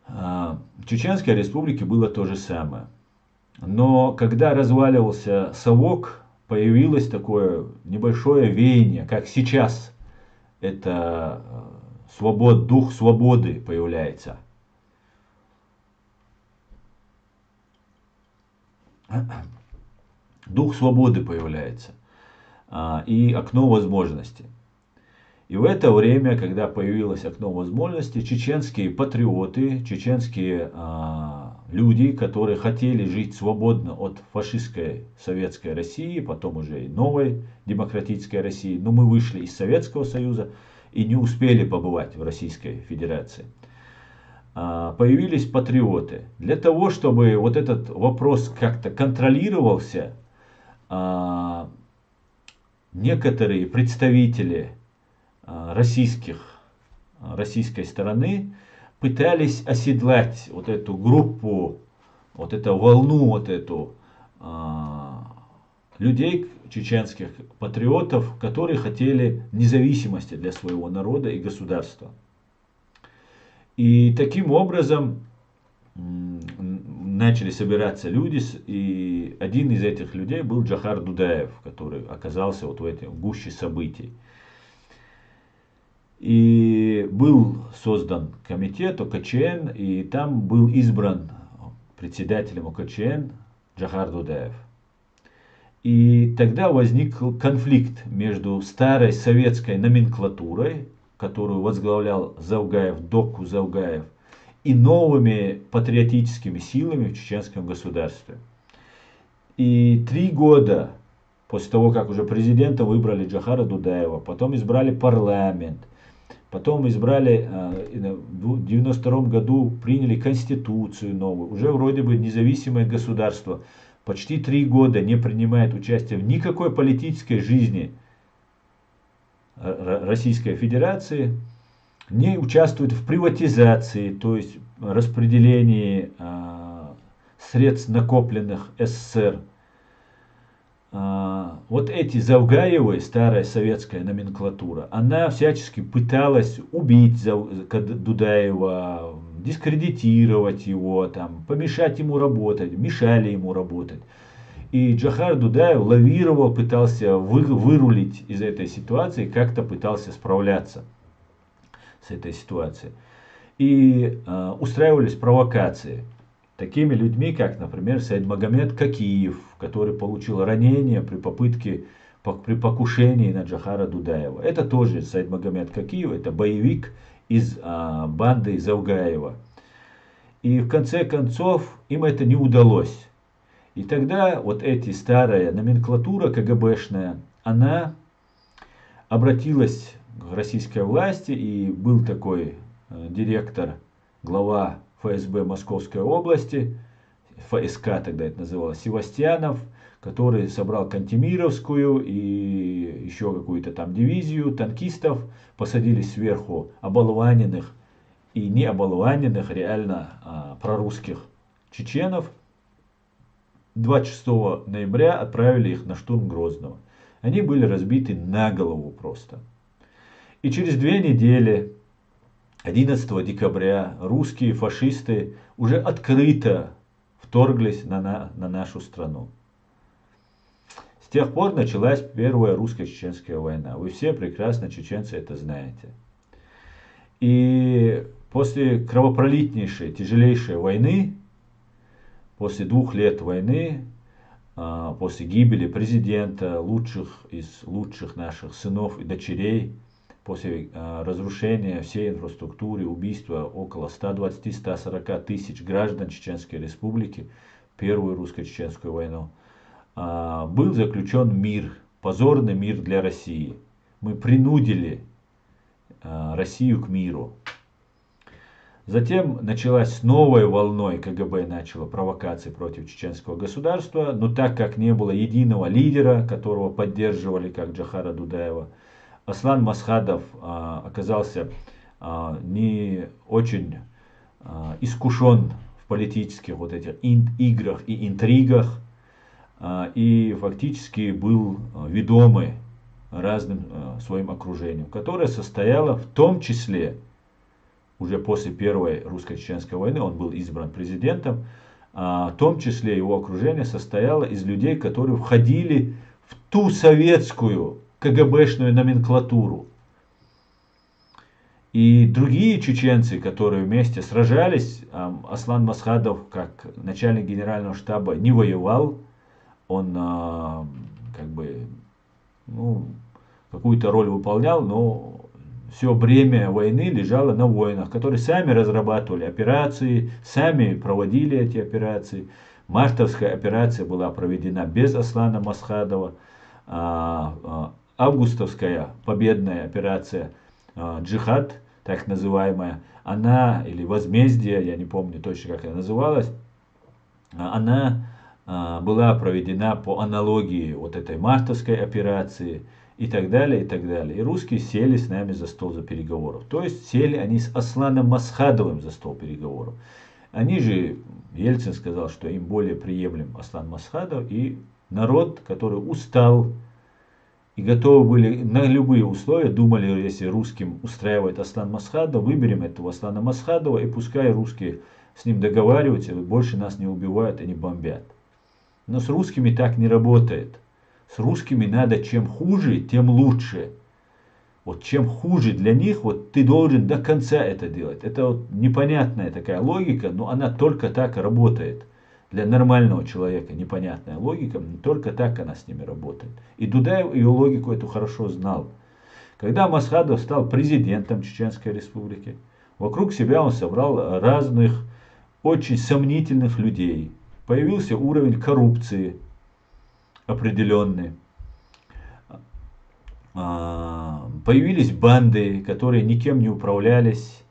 В Чеченской Республике было то же самое. Но когда разваливался совок, появилось такое небольшое веяние, как сейчас. Это дух свободы появляется. Дух свободы появляется. И окно возможностей. И в это время, когда появилось окно возможностей, чеченские патриоты, чеченские люди, которые хотели жить свободно от фашистской советской России, потом уже и новой демократической России, но мы вышли из Советского Союза и не успели побывать в Российской Федерации. Появились патриоты. Для того, чтобы вот этот вопрос как-то контролировался, некоторые представители российской стороны пытались оседлать вот эту группу, вот эту волну, вот эту людей, чеченских патриотов, которые хотели независимости для своего народа и государства. И таким образом начали собираться люди, и один из этих людей был Джохар Дудаев, который оказался вот в этой гуще событий. И был создан комитет ОКЧН, и там был избран председателем ОКЧН Джохар Дудаев. И тогда возник конфликт между старой советской номенклатурой, которую возглавлял Завгаев, Докку Завгаев, и новыми патриотическими силами в чеченском государстве. И 3 года после того, как уже президентом выбрали Джохара Дудаева, потом избрали парламент, потом избрали, в 1992 году приняли конституцию новую, уже вроде бы независимое государство, почти 3 года не принимает участие в никакой политической жизни Российской Федерации, не участвует в приватизации, то есть распределении средств, накопленных СССР. Вот эти Завгаевы, старая советская номенклатура, она всячески пыталась убить Дудаева, дискредитировать его, там, помешать ему работать, мешали ему работать. И Джохар Дудаев лавировал, пытался вырулить из этой ситуации, как-то пытался справляться с этой ситуацией. И устраивались провокации такими людьми, как, например, Саидмагомед Какиев, который получил ранение при покушении на Джохара Дудаева. Это тоже Саидмагомед Какиев, это боевик из банды Завгаева. И в конце концов им это не удалось. И тогда вот эта старая номенклатура КГБшная, она обратилась к российской власти, и был такой директор, глава ФСБ Московской области, ФСК тогда это называлось, Севастьянов, который собрал Кантемировскую и еще какую-то там дивизию танкистов, посадили сверху оболваненных и не оболваненных, реально прорусских чеченов. 26 ноября отправили их на штурм Грозного. Они были разбиты на голову просто. И через 2 недели, 11 декабря, русские фашисты уже открыто вторглись на нашу страну. С тех пор началась Первая русско-чеченская война. Вы все прекрасно, чеченцы, это знаете. И После кровопролитнейшей, тяжелейшей войны, после 2 лет войны, после гибели президента, лучших из лучших наших сынов и дочерей, после разрушения всей инфраструктуры, убийства около 120-140 тысяч граждан Чеченской Республики, Первую русско-чеченскую войну, был заключен мир, позорный мир для России. Мы принудили Россию к миру. Затем началась с новой волной, КГБ начало провокации против чеченского государства, но так как не было единого лидера, которого поддерживали, как Джохара Дудаева, Аслан Масхадов оказался не очень искушен в политических вот этих играх и интригах, и фактически был ведомый разным своим окружением, которое состояло в том числе, уже после Первой русско-чеченской войны, он был избран президентом, в том числе его окружение состояло из людей, которые входили в ту советскую КГБшную номенклатуру. И другие чеченцы, которые вместе сражались, Аслан Масхадов, как начальник генерального штаба, не воевал, он как бы какую-то роль выполнял, но все бремя войны лежало на воинах, которые сами разрабатывали операции, сами проводили эти операции. Мартовская операция была проведена без Аслана Масхадова. Августовская победная операция «Джихад», так называемая, она, или «Возмездие», я не помню точно, как она называлась, она была проведена по аналогии вот этой мартовской операции и так далее, и так далее. И русские сели с нами за стол за переговоров. То есть сели они с Асланом Масхадовым за стол переговоров. Они же, Ельцин сказал, что им более приемлем Аслан Масхадов, и народ, который устал и готовы были на любые условия, думали, если русским устраивает Аслан Масхадов, выберем этого Аслана Масхадова, и пускай русские с ним договариваются, больше нас не убивают и не бомбят. Но с русскими так не работает. С русскими надо чем хуже, тем лучше. Вот чем хуже для них, вот ты должен до конца это делать. Это вот непонятная такая логика, но она только так работает. Для нормального человека непонятная логика, но только так она с ними работает. И Дудаев ее логику эту хорошо знал. Когда Масхадов стал президентом Чеченской Республики, вокруг себя он собрал разных очень сомнительных людей. Появился уровень коррупции определенный. Появились банды, которые никем не управлялись,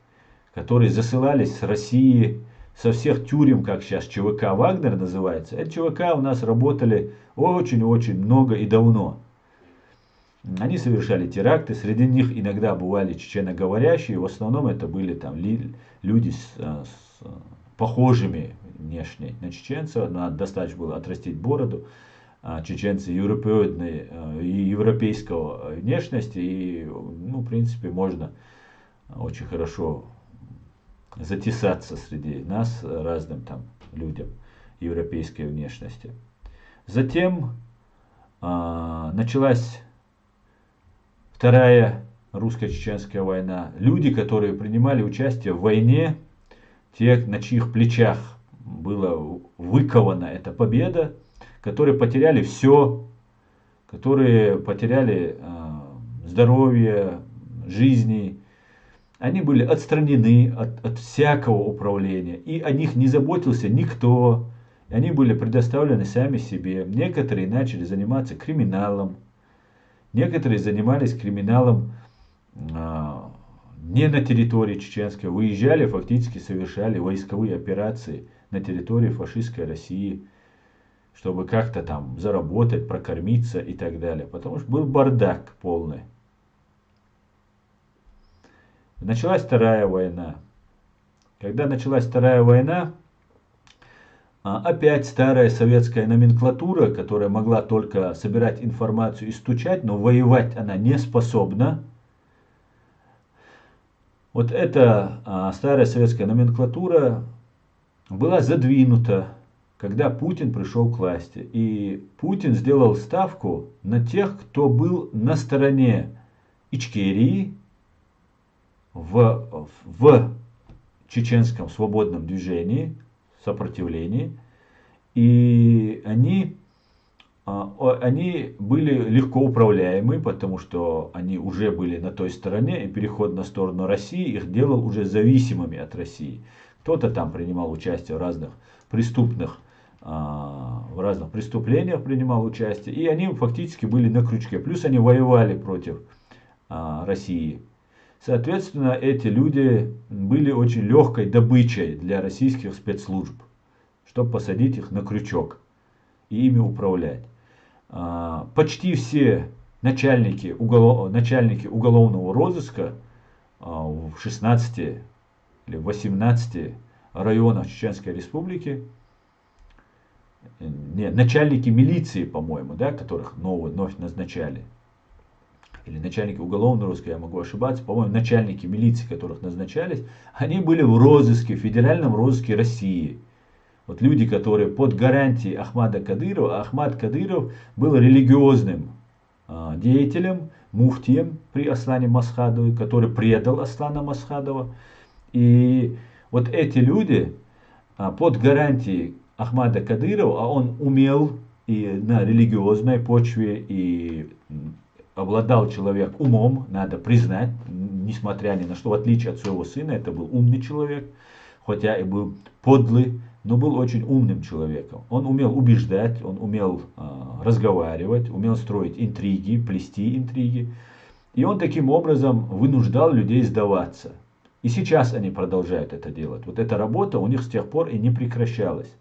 которые засылались с России, со всех тюрем, как сейчас ЧВК «Вагнер» называется. Эти ЧВК у нас работали очень-очень много и давно. Они совершали теракты, среди них иногда бывали чеченоговорящие, в основном это были там люди с похожими внешне на чеченцев, надо достаточно было отрастить бороду. Чеченцы европеоидной и европейского внешности, и, в принципе, можно очень хорошо затесаться среди нас разным там людям европейской внешности. Затем началась Вторая русско-чеченская война. Люди, которые принимали участие в войне, те, на чьих плечах была выкована эта победа, которые потеряли все, которые потеряли здоровье, жизни, они были отстранены от всякого управления, и о них не заботился никто, они были предоставлены сами себе. Некоторые начали заниматься криминалом, некоторые занимались криминалом не на территории чеченской, выезжали, фактически совершали войсковые операции на территории фашистской России, чтобы как-то там заработать, прокормиться и так далее. Потому что был бардак полный. Началась Вторая война. Когда началась Вторая война, опять старая советская номенклатура, которая могла только собирать информацию и стучать, но воевать она не способна. Вот эта старая советская номенклатура была задвинута, когда Путин пришел к власти. И Путин сделал ставку на тех, кто был на стороне Ичкерии, в чеченском свободном движении, сопротивлении. И они были легко управляемы, потому что они уже были на той стороне, и переход на сторону России их делал уже зависимыми от России. Кто-то там принимал участие в разных преступлениях принимал участие, и они фактически были на крючке. Плюс они воевали против России. Соответственно, эти люди были очень легкой добычей для российских спецслужб, чтобы посадить их на крючок и ими управлять. Почти все начальники уголовного розыска в 16 или 18 районах Чеченской Республики, начальники милиции, по-моему, да, которых вновь назначали, или начальники уголовного розыска, я могу ошибаться, по-моему, начальники милиции, которых назначались, они были в розыске, в федеральном розыске России. Вот люди, которые под гарантией Ахмада Кадырова, а Ахмад Кадыров был религиозным деятелем, муфтием при Аслане Масхадове, который предал Аслана Масхадова. И вот эти люди под гарантией Ахмада Кадырова, а он умел и на религиозной почве, и обладал человек умом, надо признать, несмотря ни на что, в отличие от своего сына, это был умный человек, хотя и был подлый, но был очень умным человеком. Он умел убеждать, он умел разговаривать, умел строить интриги, плести интриги. И он таким образом вынуждал людей сдаваться. И сейчас они продолжают это делать. Вот эта работа у них с тех пор и не прекращалась.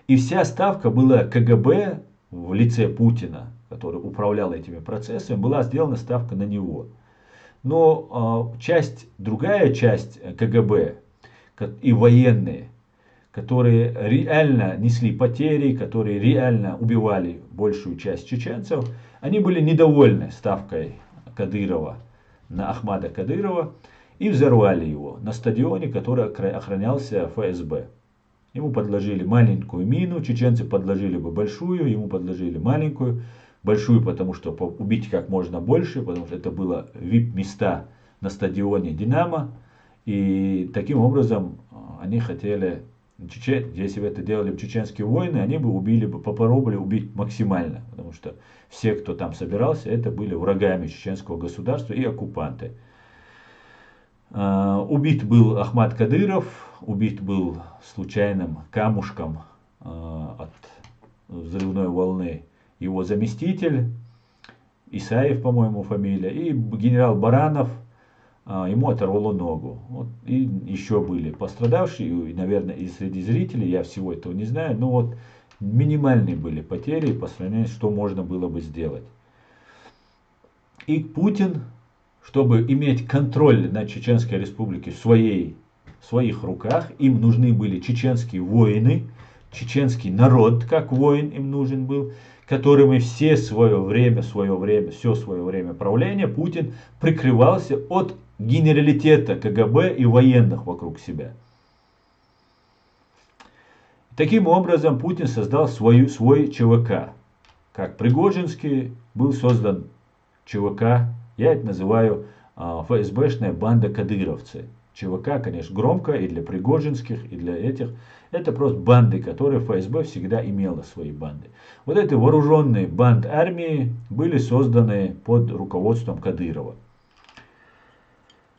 И вся ставка была КГБ в лице Путина, который управлял этими процессами, была сделана ставка на него. Но другая часть КГБ и военные, которые реально несли потери, которые реально убивали большую часть чеченцев, они были недовольны ставкой Кадырова на Ахмада Кадырова и взорвали его на стадионе, который охранялся ФСБ. Ему подложили маленькую мину, чеченцы подложили бы большую, ему подложили маленькую. Большую, потому что убить как можно больше, потому что это было VIP-места на стадионе «Динамо». И таким образом они хотели, если бы это делали чеченские воины, они бы попробовали убить максимально. Потому что все, кто там собирался, это были врагами чеченского государства и оккупанты. Убит был Ахмад Кадыров, убит был случайным камушком от взрывной волны его заместитель, Исаев, по-моему, фамилия, и генерал Баранов, ему оторвало ногу. Вот, и еще были пострадавшие, и, наверное, и среди зрителей, я всего этого не знаю, но вот минимальные были потери по сравнению с что можно было бы сделать. И Путин, чтобы иметь контроль над Чеченской Республикой в своих руках, им нужны были чеченские воины, чеченский народ, как воин им нужен был, которыми все свое время правления Путин прикрывался от генералитета КГБ и военных вокруг себя. Таким образом Путин создал свой ЧВК. Как Пригожинский был создан ЧВК, я это называю ФСБшная банда кадыровцы. ЧВК, конечно, громко и для пригожинских, и для этих. Это просто банды, которые ФСБ всегда имела свои банды. Вот эти вооруженные банды армии были созданы под руководством Кадырова.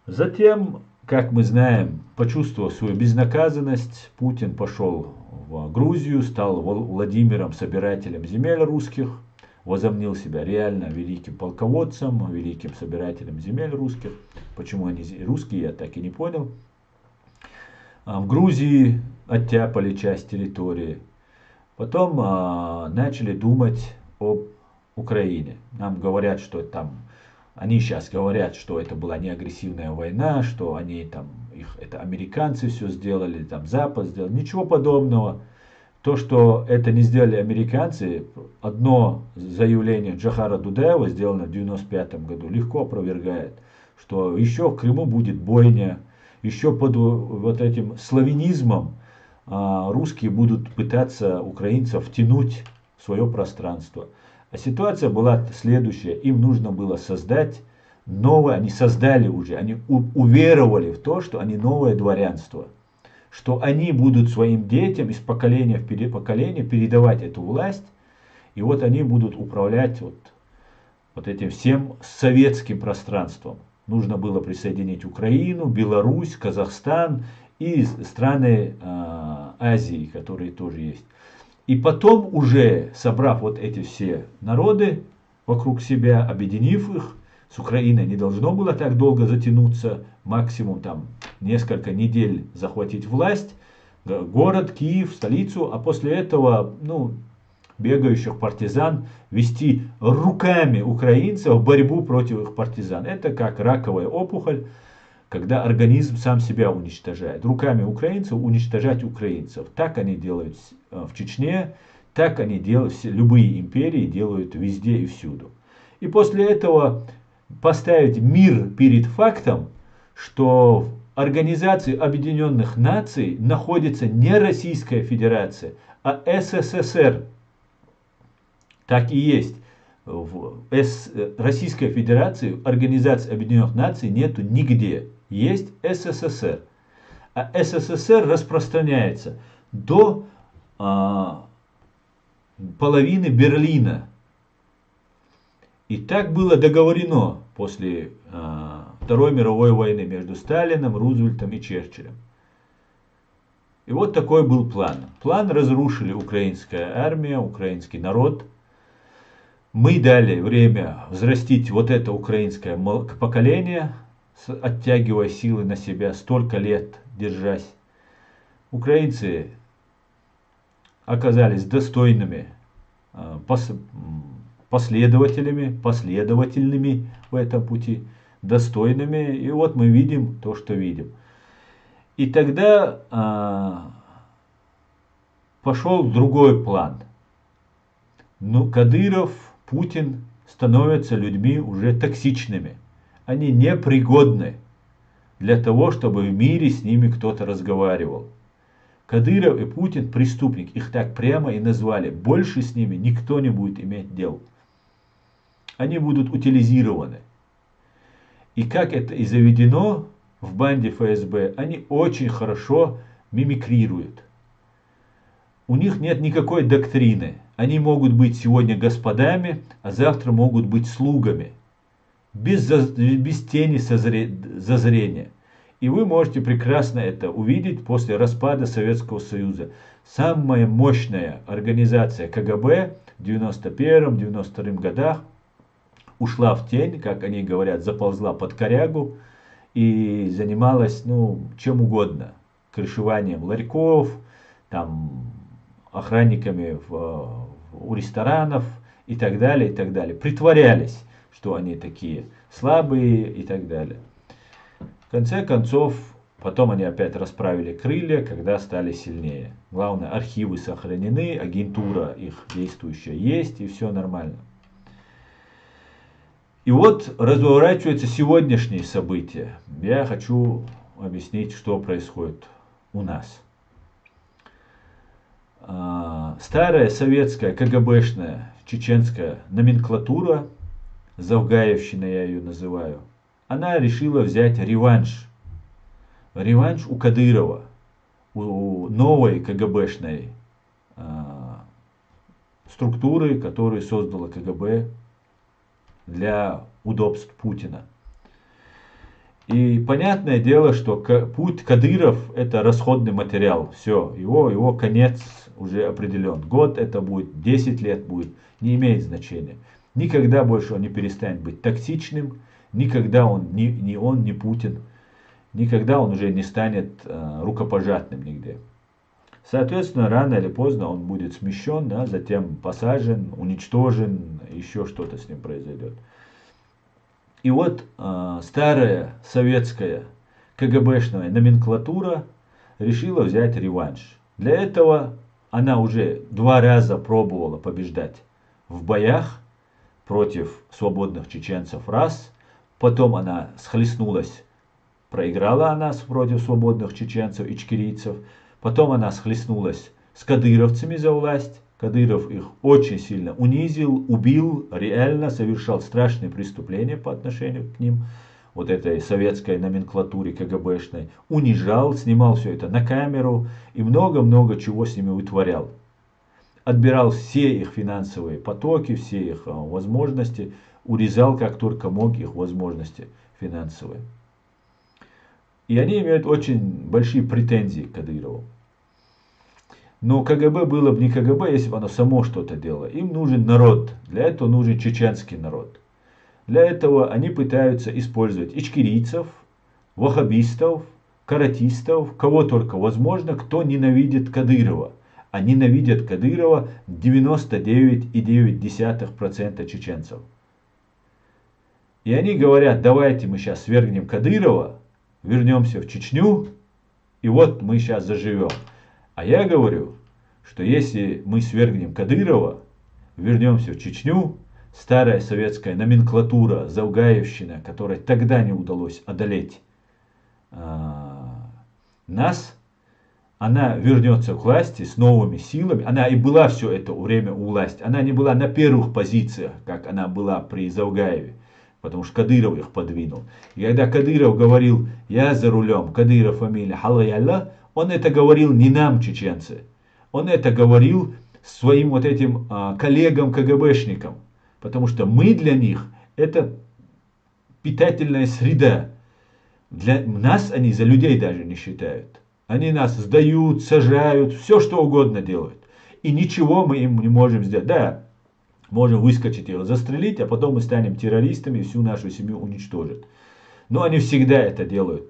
Затем, как мы знаем, почувствовав свою безнаказанность, Путин пошел в Грузию, стал Владимиром собирателем земель русских, возомнил себя реально великим полководцем, великим собирателем земель русских. Почему они русские, я так и не понял. В Грузии оттяпали часть территории. Потом начали думать об Украине. Нам говорят, что там, они сейчас говорят, что это была не агрессивная война, что они там, это американцы все сделали, там Запад сделал. Ничего подобного. То, что это не сделали американцы, одно заявление Джохара Дудаева, сделано в 1995 году, легко опровергает, что еще в Крыму будет бойня, еще под вот этим славянизмом русские будут пытаться украинцев втянуть в свое пространство. А ситуация была следующая. Им нужно было создать новое, они создали уже, они уверовали в то, что они новое дворянство, что они будут своим детям из поколения в поколение передавать эту власть, и вот они будут управлять вот этим всем советским пространством. Нужно было присоединить Украину, Беларусь, Казахстан и страны Азии, которые тоже есть. И потом уже, собрав вот эти все народы вокруг себя, объединив их, с Украиной не должно было так долго затянуться, максимум там несколько недель захватить власть, город, Киев, столицу, а после этого, бегающих партизан вести руками украинцев борьбу против их партизан. Это как раковая опухоль, когда организм сам себя уничтожает. Руками украинцев уничтожать украинцев. Так они делают в Чечне, так они делают, любые империи делают везде и всюду. И после этого поставить мир перед фактом, что в Организации Объединенных Наций находится не Российская Федерация, а СССР. Так и есть. В Российской Федерации, Организации Объединенных Наций нету нигде. Есть СССР. А СССР распространяется до половины Берлина. И так было договорено после Второй мировой войны между Сталином, Рузвельтом и Черчиллем. И вот такой был план. План разрушили украинская армия, украинский народ. Мы дали время взрастить вот это украинское поколение, оттягивая силы на себя, столько лет держась. Украинцы оказались достойными последовательными в этом пути, достойными. И вот мы видим то, что видим. И тогда пошел другой план. Кадыров, Путин становятся людьми уже токсичными. Они непригодны для того, чтобы в мире с ними кто-то разговаривал. Кадыров и Путин преступник. Их так прямо и назвали. Больше с ними никто не будет иметь дел. Они будут утилизированы. И как это и заведено в банде ФСБ, они очень хорошо мимикрируют. У них нет никакой доктрины. Они могут быть сегодня господами, а завтра могут быть слугами. Без тени зазрения. И вы можете прекрасно это увидеть после распада Советского Союза. Самая мощная организация КГБ в 91-92 годах ушла в тень, как они говорят, заползла под корягу и занималась чем угодно. Крышеванием ларьков, охранниками у ресторанов и так далее, и так далее. Притворялись, что они такие слабые и так далее. В конце концов, потом они опять расправили крылья, когда стали сильнее. Главное, архивы сохранены, агентура их действующая есть, и все нормально. И вот разворачиваются сегодняшние события. Я хочу объяснить, что происходит у нас. Старая советская КГБшная чеченская номенклатура, Завгаевщина я ее называю, она решила взять реванш. Реванш у Кадырова, у новой КГБшной структуры, которую создала КГБ для удобств Путина. И понятное дело, что путь Кадыров это расходный материал. Все, его конец уже определен. Год это будет, 10 лет будет, не имеет значения. Никогда больше он не перестанет быть токсичным, никогда он, ни Путин, никогда он уже не станет рукопожатным нигде. Соответственно, рано или поздно он будет смещен, затем посажен, уничтожен, еще что-то с ним произойдет. И вот старая советская КГБшная номенклатура решила взять реванш. Для этого она уже 2 раза пробовала побеждать в боях против свободных чеченцев раз, потом она схлестнулась, проиграла она против свободных чеченцев и ичкерийцев, потом она схлестнулась с кадыровцами за власть, Кадыров их очень сильно унизил, убил, реально совершал страшные преступления по отношению к ним, вот этой советской номенклатуре КГБшной, унижал, снимал все это на камеру и много-много чего с ними вытворял. Отбирал все их финансовые потоки, все их возможности, урезал как только мог их возможности финансовые. И они имеют очень большие претензии к Кадырову. Но КГБ было бы не КГБ, если бы оно само что-то делало. Им нужен народ. Для этого нужен чеченский народ. Для этого они пытаются использовать ичкерийцев, ваххабистов, каратистов, кого только возможно, кто ненавидит Кадырова. А ненавидят Кадырова 99,9% чеченцев. И они говорят, давайте мы сейчас свергнем Кадырова, вернемся в Чечню, и вот мы сейчас заживем. А я говорю, что если мы свергнем Кадырова, вернемся в Чечню, старая советская номенклатура, Завгаевщина, которой тогда не удалось одолеть нас, она вернется к власти с новыми силами. Она и была все это время у власти. Она не была на первых позициях, как она была при Завгаеве, потому что Кадыров их подвинул. И когда Кадыров говорил, я за рулем, Кадыров фамилия Халаялла, он это говорил не нам, чеченцы. Он это говорил своим вот этим коллегам КГБшникам. Потому что мы для них это питательная среда. Для нас они за людей даже не считают. Они нас сдают, сажают, все что угодно делают. И ничего мы им не можем сделать. Да, можем выскочить их, застрелить, а потом мы станем террористами и всю нашу семью уничтожат. Но они всегда это делают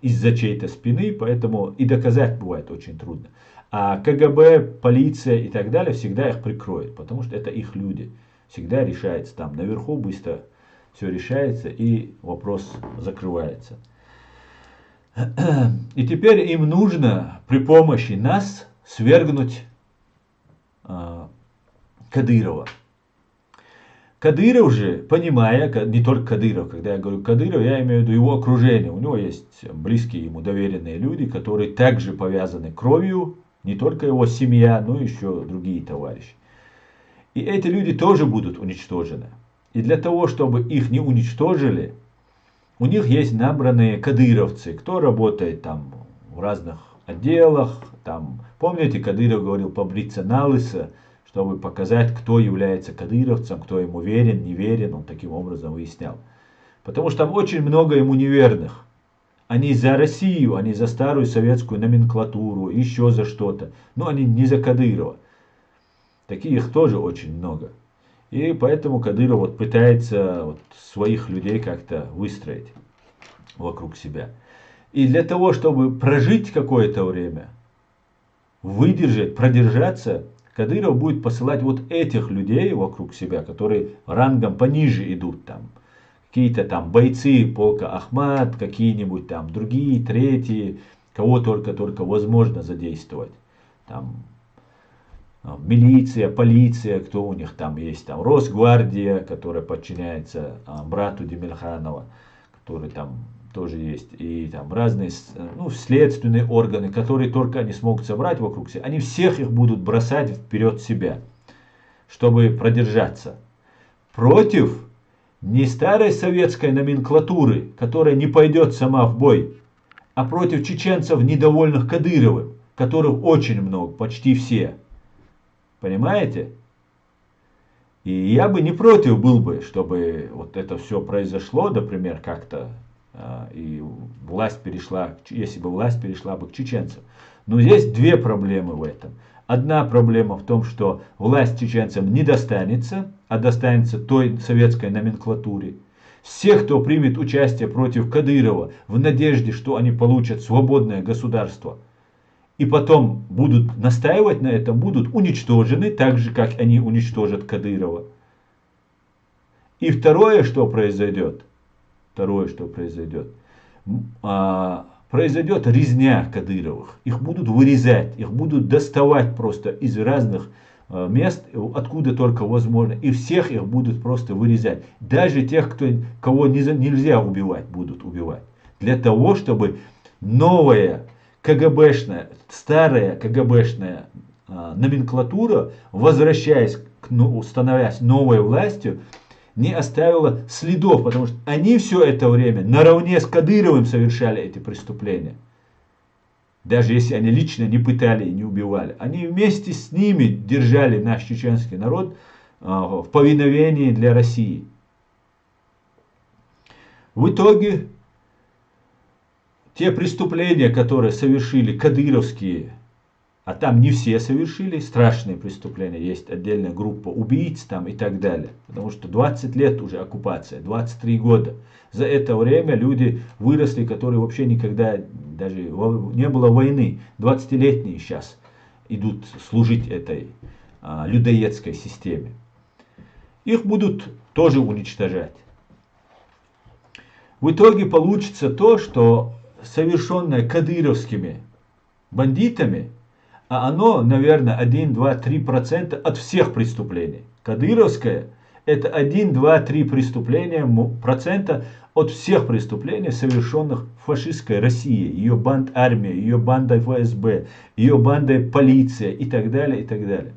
из-за чьей-то спины, поэтому и доказать бывает очень трудно. А КГБ, полиция и так далее всегда их прикроют, потому что это их люди. Всегда решается там наверху, быстро все решается и вопрос закрывается. И теперь им нужно при помощи нас свергнуть Кадырова. Кадыров же, понимая, не только Кадыров, когда я говорю Кадыров, я имею в виду его окружение. У него есть близкие ему доверенные люди, которые также повязаны кровью, не только его семья, но еще другие товарищи. И эти люди тоже будут уничтожены. И для того, чтобы их не уничтожили, у них есть набранные кадыровцы, кто работает там в разных отделах. Там, помните, Кадыров говорил побриться на лысо, чтобы показать, кто является кадыровцем, кто ему верен, не верен, он таким образом выяснял. Потому что там очень много ему неверных. Они за Россию, они за старую советскую номенклатуру, еще за что-то. Но они не за Кадырова. Таких тоже очень много. И поэтому Кадыров вот пытается вот своих людей как-то выстроить вокруг себя. И для того, чтобы прожить какое-то время, выдержать, продержаться, Кадыров будет посылать вот этих людей вокруг себя, которые рангом пониже идут там. Какие-то там бойцы полка Ахмат, какие-нибудь там другие, третьи, кого только возможно задействовать. Там милиция, полиция, кто у них там есть, там Росгвардия, которая подчиняется брату Демирханова, который там тоже есть, и там разные следственные органы, которые только они смогут собрать вокруг себя, они всех их будут бросать вперед себя, чтобы продержаться. Против не старой советской номенклатуры, которая не пойдет сама в бой, а против чеченцев, недовольных Кадыровым, которых очень много, почти все. Понимаете? И я бы не против был бы, чтобы вот это все произошло, например, как-то, и власть перешла, если бы власть перешла бы к чеченцам. Но есть две проблемы в этом. Одна проблема в том, что власть чеченцам не достанется, а достанется той советской номенклатуре. Всех, кто примет участие против Кадырова в надежде, что они получат свободное государство, и потом будут настаивать на этом, будут уничтожены, так же, как они уничтожат Кадырова. И второе, что произойдет, произойдет резня Кадыровых. Их будут вырезать, их будут доставать просто из разных мест, откуда только возможно. И всех их будут просто вырезать. Даже тех, кого нельзя убивать, будут убивать. Для того, чтобы новая КГБшная, старая КГБшная номенклатура, возвращаясь, становясь новой властью, не оставила следов, потому что они все это время наравне с Кадыровым совершали эти преступления. Даже если они лично не пытали и не убивали. Они вместе с ними держали наш чеченский народ в повиновении для России. В итоге те преступления, которые совершили кадыровские, а там не все совершили страшные преступления, есть отдельная группа убийц там и так далее. Потому что 20 лет уже оккупация, 23 года. За это время люди выросли, которые вообще никогда, даже не было войны. 20-летние сейчас идут служить этой людоедской системе. Их будут тоже уничтожать. В итоге получится то, что совершенное кадыровскими бандитами, а оно, наверное, 1, 2, 3% от всех преступлений. Кадыровское – это 1, 2, 3 процента от всех преступлений, совершенных фашистской Россией, ее банд-армией, ее бандой ФСБ, ее бандой полиция и так далее, и так далее.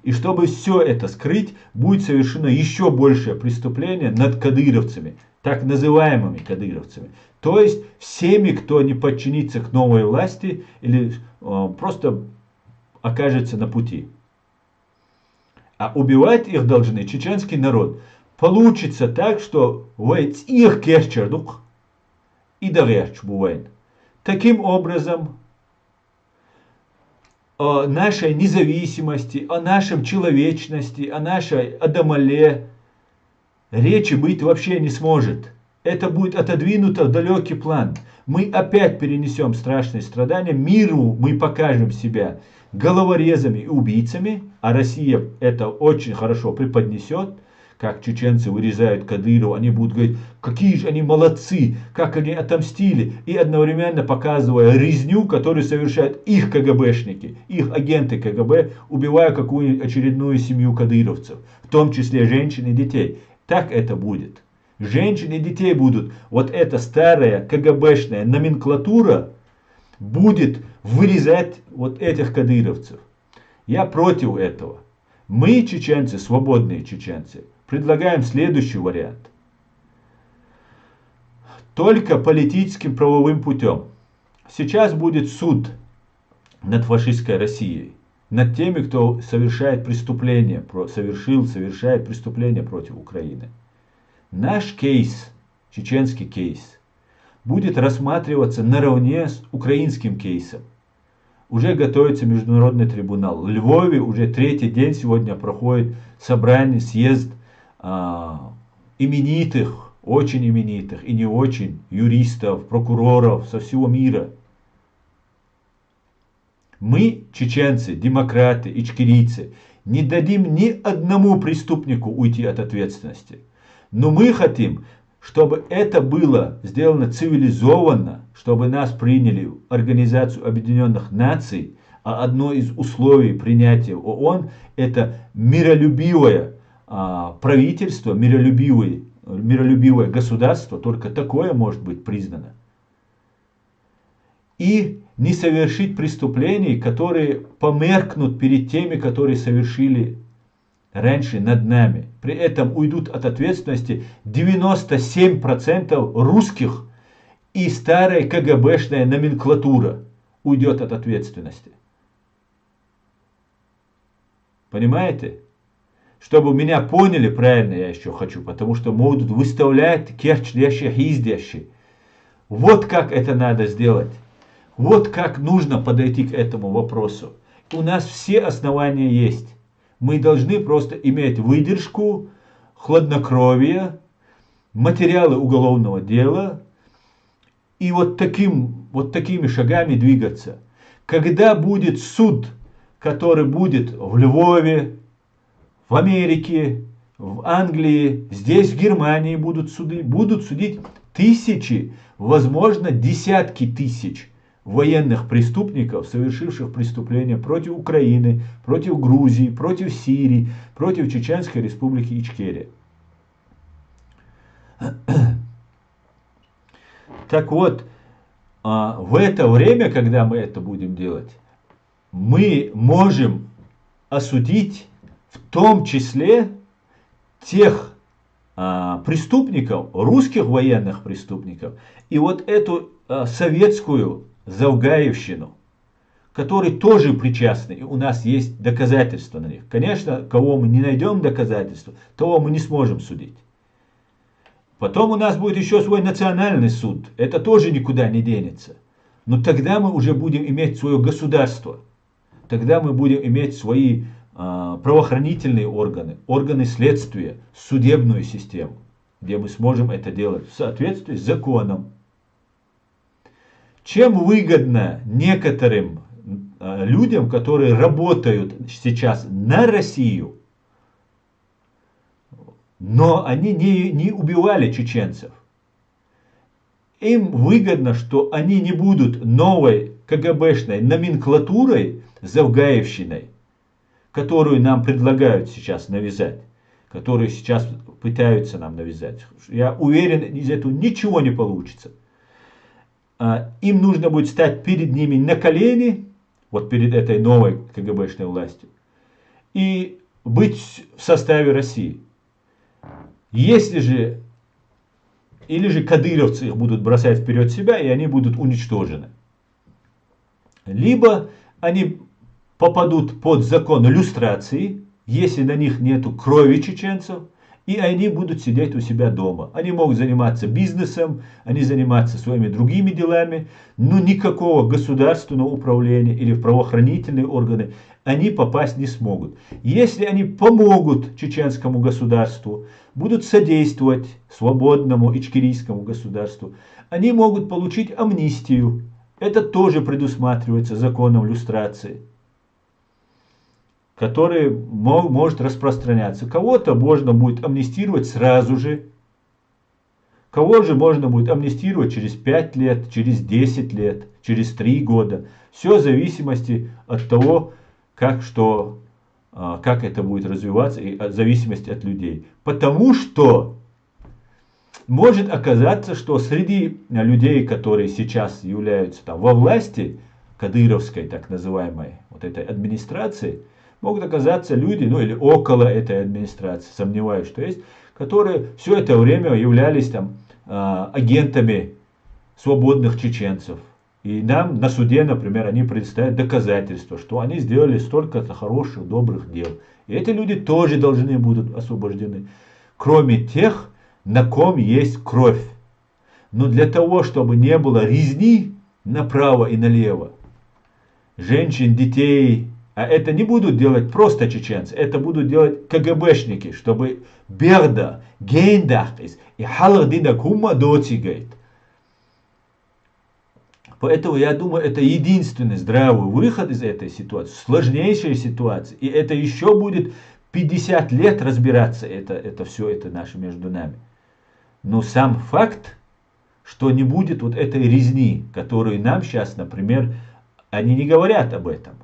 И чтобы все это скрыть, будет совершено еще большее преступление над кадыровцами, так называемыми кадыровцами. То есть всеми, кто не подчинится к новой власти или просто окажется на пути. А убивать их должны чеченский народ. Получится так, что их керчердук и дарерч бувает. Таким образом, о нашей независимости, о нашем человечности, о нашей Адамале речи быть вообще не сможет. Это будет отодвинуто в далекий план. Мы опять перенесем страшные страдания. Миру мы покажем себя головорезами и убийцами, а Россия это очень хорошо преподнесет. Как чеченцы вырезают Кадырова, они будут говорить, какие же они молодцы, как они отомстили. И одновременно показывая резню, которую совершают их КГБшники, их агенты КГБ, убивая какую-нибудь очередную семью кадыровцев, в том числе женщин и детей. Так это будет. Женщин и детей будут. Вот эта старая КГБшная номенклатура будет вырезать вот этих кадыровцев. Я против этого. Мы, чеченцы, свободные чеченцы, предлагаем следующий вариант. Только политическим правовым путем. Сейчас будет суд над фашистской Россией. Над теми, кто совершает преступления, совершает преступления против Украины. Наш кейс, чеченский кейс, будет рассматриваться наравне с украинским кейсом. Уже готовится международный трибунал. В Львове уже 3-й день сегодня проходит собрание, съезд именитых, очень именитых и не очень юристов, прокуроров со всего мира. Мы, чеченцы, демократы, ичкерийцы, не дадим ни одному преступнику уйти от ответственности. Но мы хотим, чтобы это было сделано цивилизованно, чтобы нас приняли в Организацию Объединенных Наций, а одно из условий принятия ООН – это миролюбивое правительство, миролюбивое государство, только такое может быть признано. И не совершить преступлений, которые померкнут перед теми, которые совершили раньше над нами. При этом уйдут от ответственности 97% русских и старая КГБшная номенклатура уйдет от ответственности. Понимаете? Чтобы меня поняли правильно, я еще хочу, потому что могут выставлять керчлящие, ездящие. Вот как это надо сделать. Вот как нужно подойти к этому вопросу. У нас все основания есть. Мы должны просто иметь выдержку, хладнокровие, материалы уголовного дела и вот такими шагами двигаться. Когда будет суд, который будет в Львове, в Америке, в Англии, здесь в Германии будут судить тысячи, возможно, десятки тысяч военных преступников, совершивших преступления против Украины, против Грузии, против Сирии, против Чеченской Республики Ичкерия. Так вот, в это время, когда мы это будем делать, мы можем осудить в том числе тех преступников, русских военных преступников, и вот эту советскую Завгаевщину, которые тоже причастны, и у нас есть доказательства на них. Конечно, кого мы не найдем доказательства, того мы не сможем судить. Потом у нас будет еще свой национальный суд, это тоже никуда не денется. Но тогда мы уже будем иметь свое государство, тогда мы будем иметь свои правоохранительные органы, органы следствия, судебную систему, где мы сможем это делать в соответствии с законом. Чем выгодно некоторым людям, которые работают сейчас на Россию, но они не убивали чеченцев. Им выгодно, что они не будут новой КГБшной номенклатурой, Завгаевщиной, которую нам предлагают сейчас навязать, которую сейчас пытаются нам навязать. Я уверен, из этого ничего не получится. Им нужно будет стать перед ними на колени, вот перед этой новой КГБшной властью, и быть в составе России. Если же, или же кадыровцы их будут бросать вперед себя, и они будут уничтожены. Либо они попадут под закон люстрации, если на них нету крови чеченцев, и они будут сидеть у себя дома. Они могут заниматься бизнесом, они заниматься своими другими делами, но никакого государственного управления или в правоохранительные органы они попасть не смогут. Если они помогут чеченскому государству, будут содействовать свободному ичкерийскому государству, они могут получить амнистию. Это тоже предусматривается законом люстрации, который может распространяться. Кого-то можно будет амнистировать сразу же, кого же можно будет амнистировать через 5 лет, через 10 лет, через 3 года. Все в зависимости от того, как это будет развиваться, и в зависимости от людей. Потому что может оказаться, что среди людей, которые сейчас являются там во власти, кадыровской так называемой, вот этой администрации, могут оказаться люди, ну или около этой администрации, сомневаюсь, что есть, которые все это время являлись там агентами свободных чеченцев. И нам на суде, например, они представят доказательства, что они сделали столько-то хороших, добрых дел. И эти люди тоже должны будут освобождены. Кроме тех, на ком есть кровь. Но для того, чтобы не было резни направо и налево, женщин, детей, а это не будут делать просто чеченцы, это будут делать КГБшники, чтобы берда, гейндахтис и халардина кума дотигает. Поэтому я думаю, это единственный здравый выход из этой ситуации, сложнейшей ситуации. И это еще будет 50 лет разбираться, это все это наше между нами. Но сам факт, что не будет вот этой резни, которую нам сейчас, например, они не говорят об этом.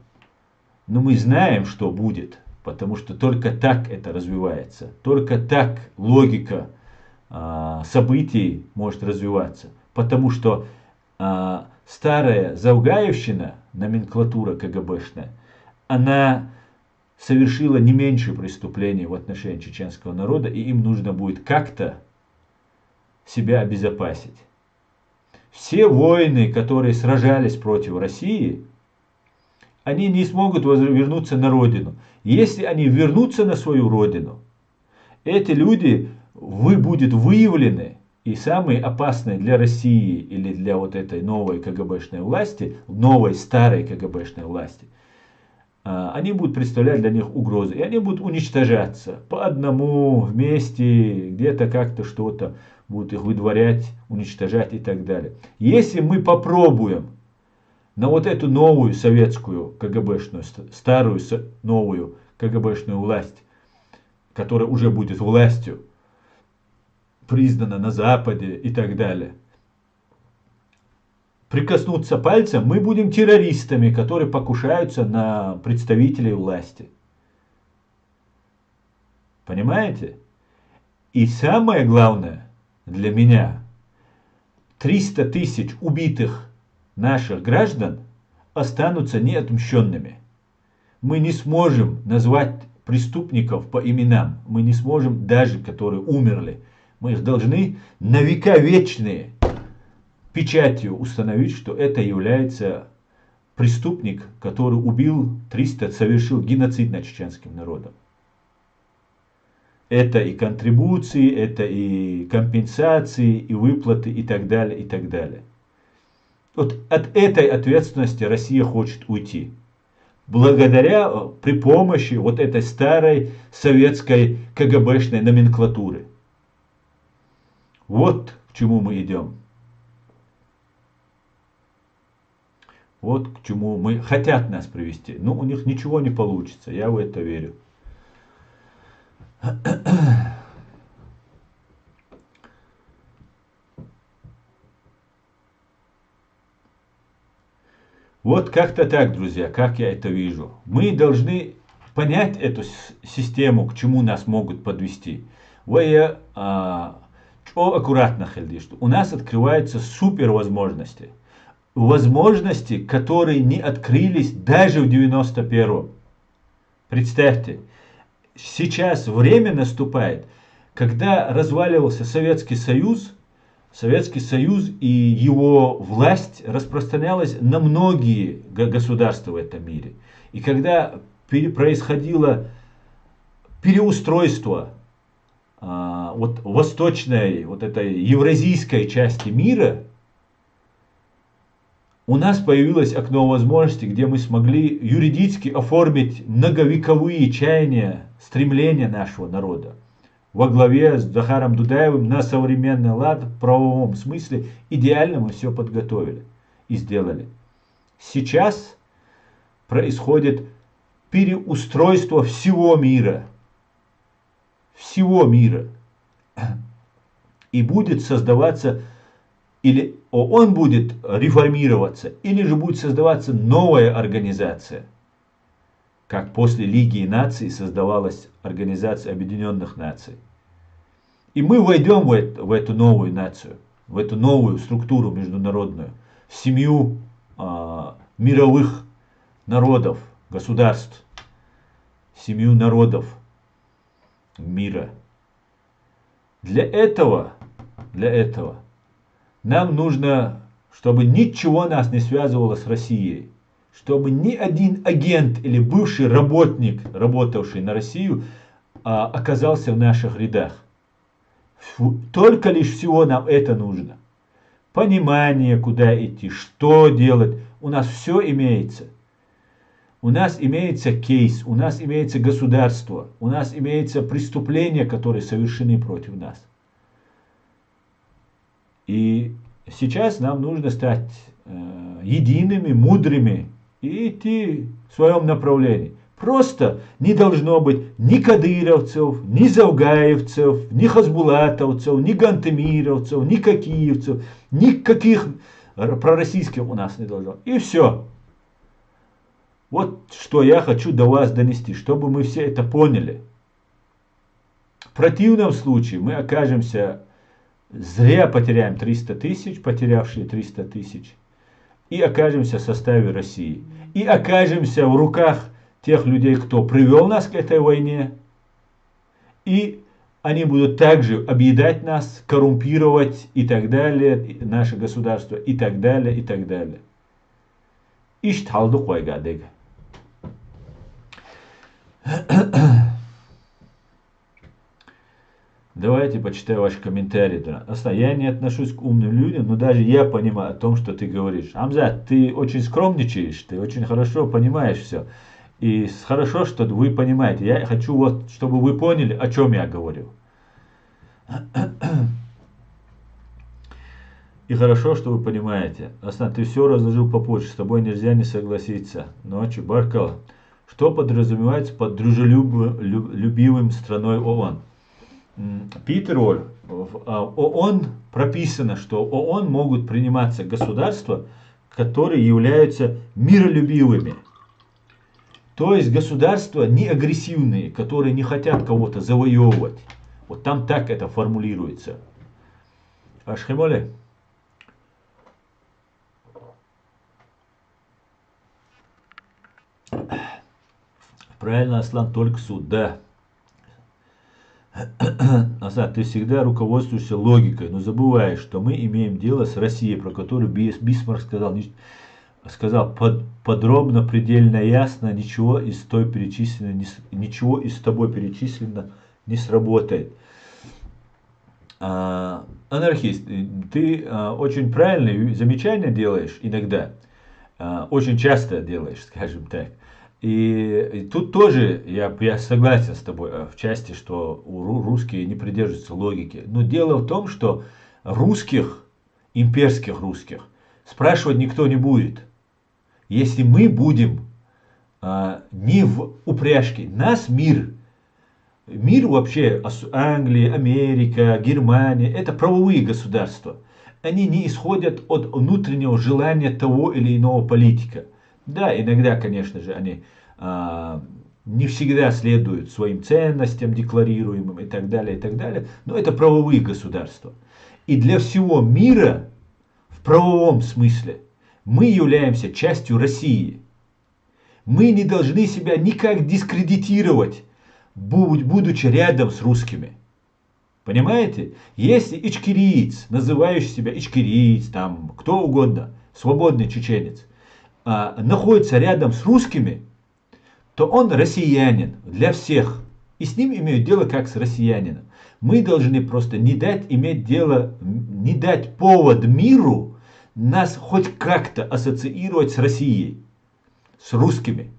Но мы знаем, что будет, потому что только так это развивается. Только так логика событий может развиваться. Потому что старая Завгаевщина, номенклатура КГБшная, она совершила не меньше преступлений в отношении чеченского народа, и им нужно будет как-то себя обезопасить. Все воины, которые сражались против России, они не смогут вернуться на родину. Если они вернутся на свою родину, эти люди будут выявлены, и самые опасные для России или для вот этой новой КГБшной власти, новой старой КГБшной власти, они будут представлять для них угрозы. И они будут уничтожаться по одному, вместе, где-то как-то что-то будут их выдворять, уничтожать и так далее. Если мы попробуем на вот эту новую советскую КГБшную, старую новую КГБшную власть, которая уже будет властью, признана на Западе и так далее, прикоснуться пальцем, мы будем террористами, которые покушаются на представителей власти. Понимаете? И самое главное для меня, 300 тысяч убитых наших граждан, останутся неотмщенными. Мы не сможем назвать преступников по именам. Мы не сможем даже, которые умерли. Мы их должны на века вечные печатью установить, что это является преступник, который убил 300, совершил геноцид над чеченским народом. Это и контрибуции, это и компенсации, и выплаты, и так далее, и так далее. Вот от этой ответственности Россия хочет уйти. Благодаря, при помощи вот этой старой советской КГБшной номенклатуры. Вот к чему мы идем. Вот к чему мы хотят нас привести. Но у них ничего не получится, я в это верю. Вот как-то так, друзья, как я это вижу. Мы должны понять эту систему, к чему нас могут подвести. Что аккуратно ходить, что у нас открываются супер возможности. Возможности, которые не открылись даже в 91-м. Представьте, сейчас время наступает, когда разваливался Советский Союз и его власть распространялась на многие государства в этом мире. И когда происходило переустройство вот восточной, вот этой евразийской части мира, у нас появилось окно возможностей, где мы смогли юридически оформить многовековые чаяния, стремления нашего народа. Во главе с Захаром Дудаевым на современный лад, в правовом смысле, идеально мы все подготовили и сделали. Сейчас происходит переустройство всего мира. Всего мира. И будет создаваться, или он будет реформироваться, или же будет создаваться новая организация. Как после Лиги наций создавалась Организация Объединенных Наций. И мы войдем в эту новую нацию, в эту новую структуру международную, в семью мировых народов, государств, семью народов мира. Для этого нам нужно, чтобы ничего нас не связывало с Россией. Чтобы ни один агент или бывший работник, работавший на Россию, оказался в наших рядах. Только лишь всего нам это нужно. Понимание, куда идти, что делать. У нас все имеется. У нас имеется кейс, у нас имеется государство, у нас имеется преступления, которые совершены против нас. И сейчас нам нужно стать едиными, мудрыми и идти в своем направлении. Просто не должно быть ни кадыровцев, ни завгаевцев, ни хасбулатовцев, ни гантемировцев, ни кокиевцев, никаких пророссийских у нас не должно. И все. Вот что я хочу до вас донести, чтобы мы все это поняли. В противном случае мы окажемся, зря потеряем 300 тысяч, потерявшие 300 тысяч, и окажемся в составе России. И окажемся в руках тех людей, кто привел нас к этой войне, и они будут также объедать нас, коррумпировать и так далее, наше государство и так далее, и так далее. Давайте почитаю ваши комментарии. Я не отношусь к умным людям, но даже я понимаю о том, что ты говоришь. Амзат, ты очень скромничаешь, ты очень хорошо понимаешь все. И хорошо, что вы понимаете. Я хочу, вот, чтобы вы поняли, о чем я говорю. И хорошо, что вы понимаете. Асан, ты все разложил по почте, с тобой нельзя не согласиться. Ночью, Баркал, что подразумевается под дружелюбивым страной ООН? Питер Оль, в ООН прописано, что ООН могут приниматься государства, которые являются миролюбивыми. То есть государства не агрессивные, которые не хотят кого-то завоевывать. Вот там так это формулируется. Ашхемоле. Правильно, Аслан, только суд, да. Асад, ты всегда руководствуешься логикой, но забываешь, что мы имеем дело с Россией, про которую Бисмарк сказал подробно, предельно ясно, ничего из тобой перечислено не сработает. Анархист, ты очень правильные замечания делаешь иногда, очень часто делаешь, скажем так. И тут тоже я согласен с тобой в части, что русские не придерживаются логики. Но дело в том, что русских, имперских русских, спрашивать никто не будет. Если мы будем не в упряжке, нас мир вообще, Англия, Америка, Германия, это правовые государства. Они не исходят от внутреннего желания того или иного политика. Да, иногда, конечно же, они не всегда следуют своим ценностям, декларируемым и так далее, но это правовые государства. И для всего мира, в правовом смысле, мы являемся частью России. Мы не должны себя никак дискредитировать, будучи рядом с русскими. Понимаете? Если ичкериец, называющий себя ичкериец, там, кто угодно, свободный чеченец, находится рядом с русскими, то он россиянин для всех. И с ним имеют дело как с россиянином. Мы должны просто не дать повод миру нас хоть как-то ассоциировать с Россией, с русскими.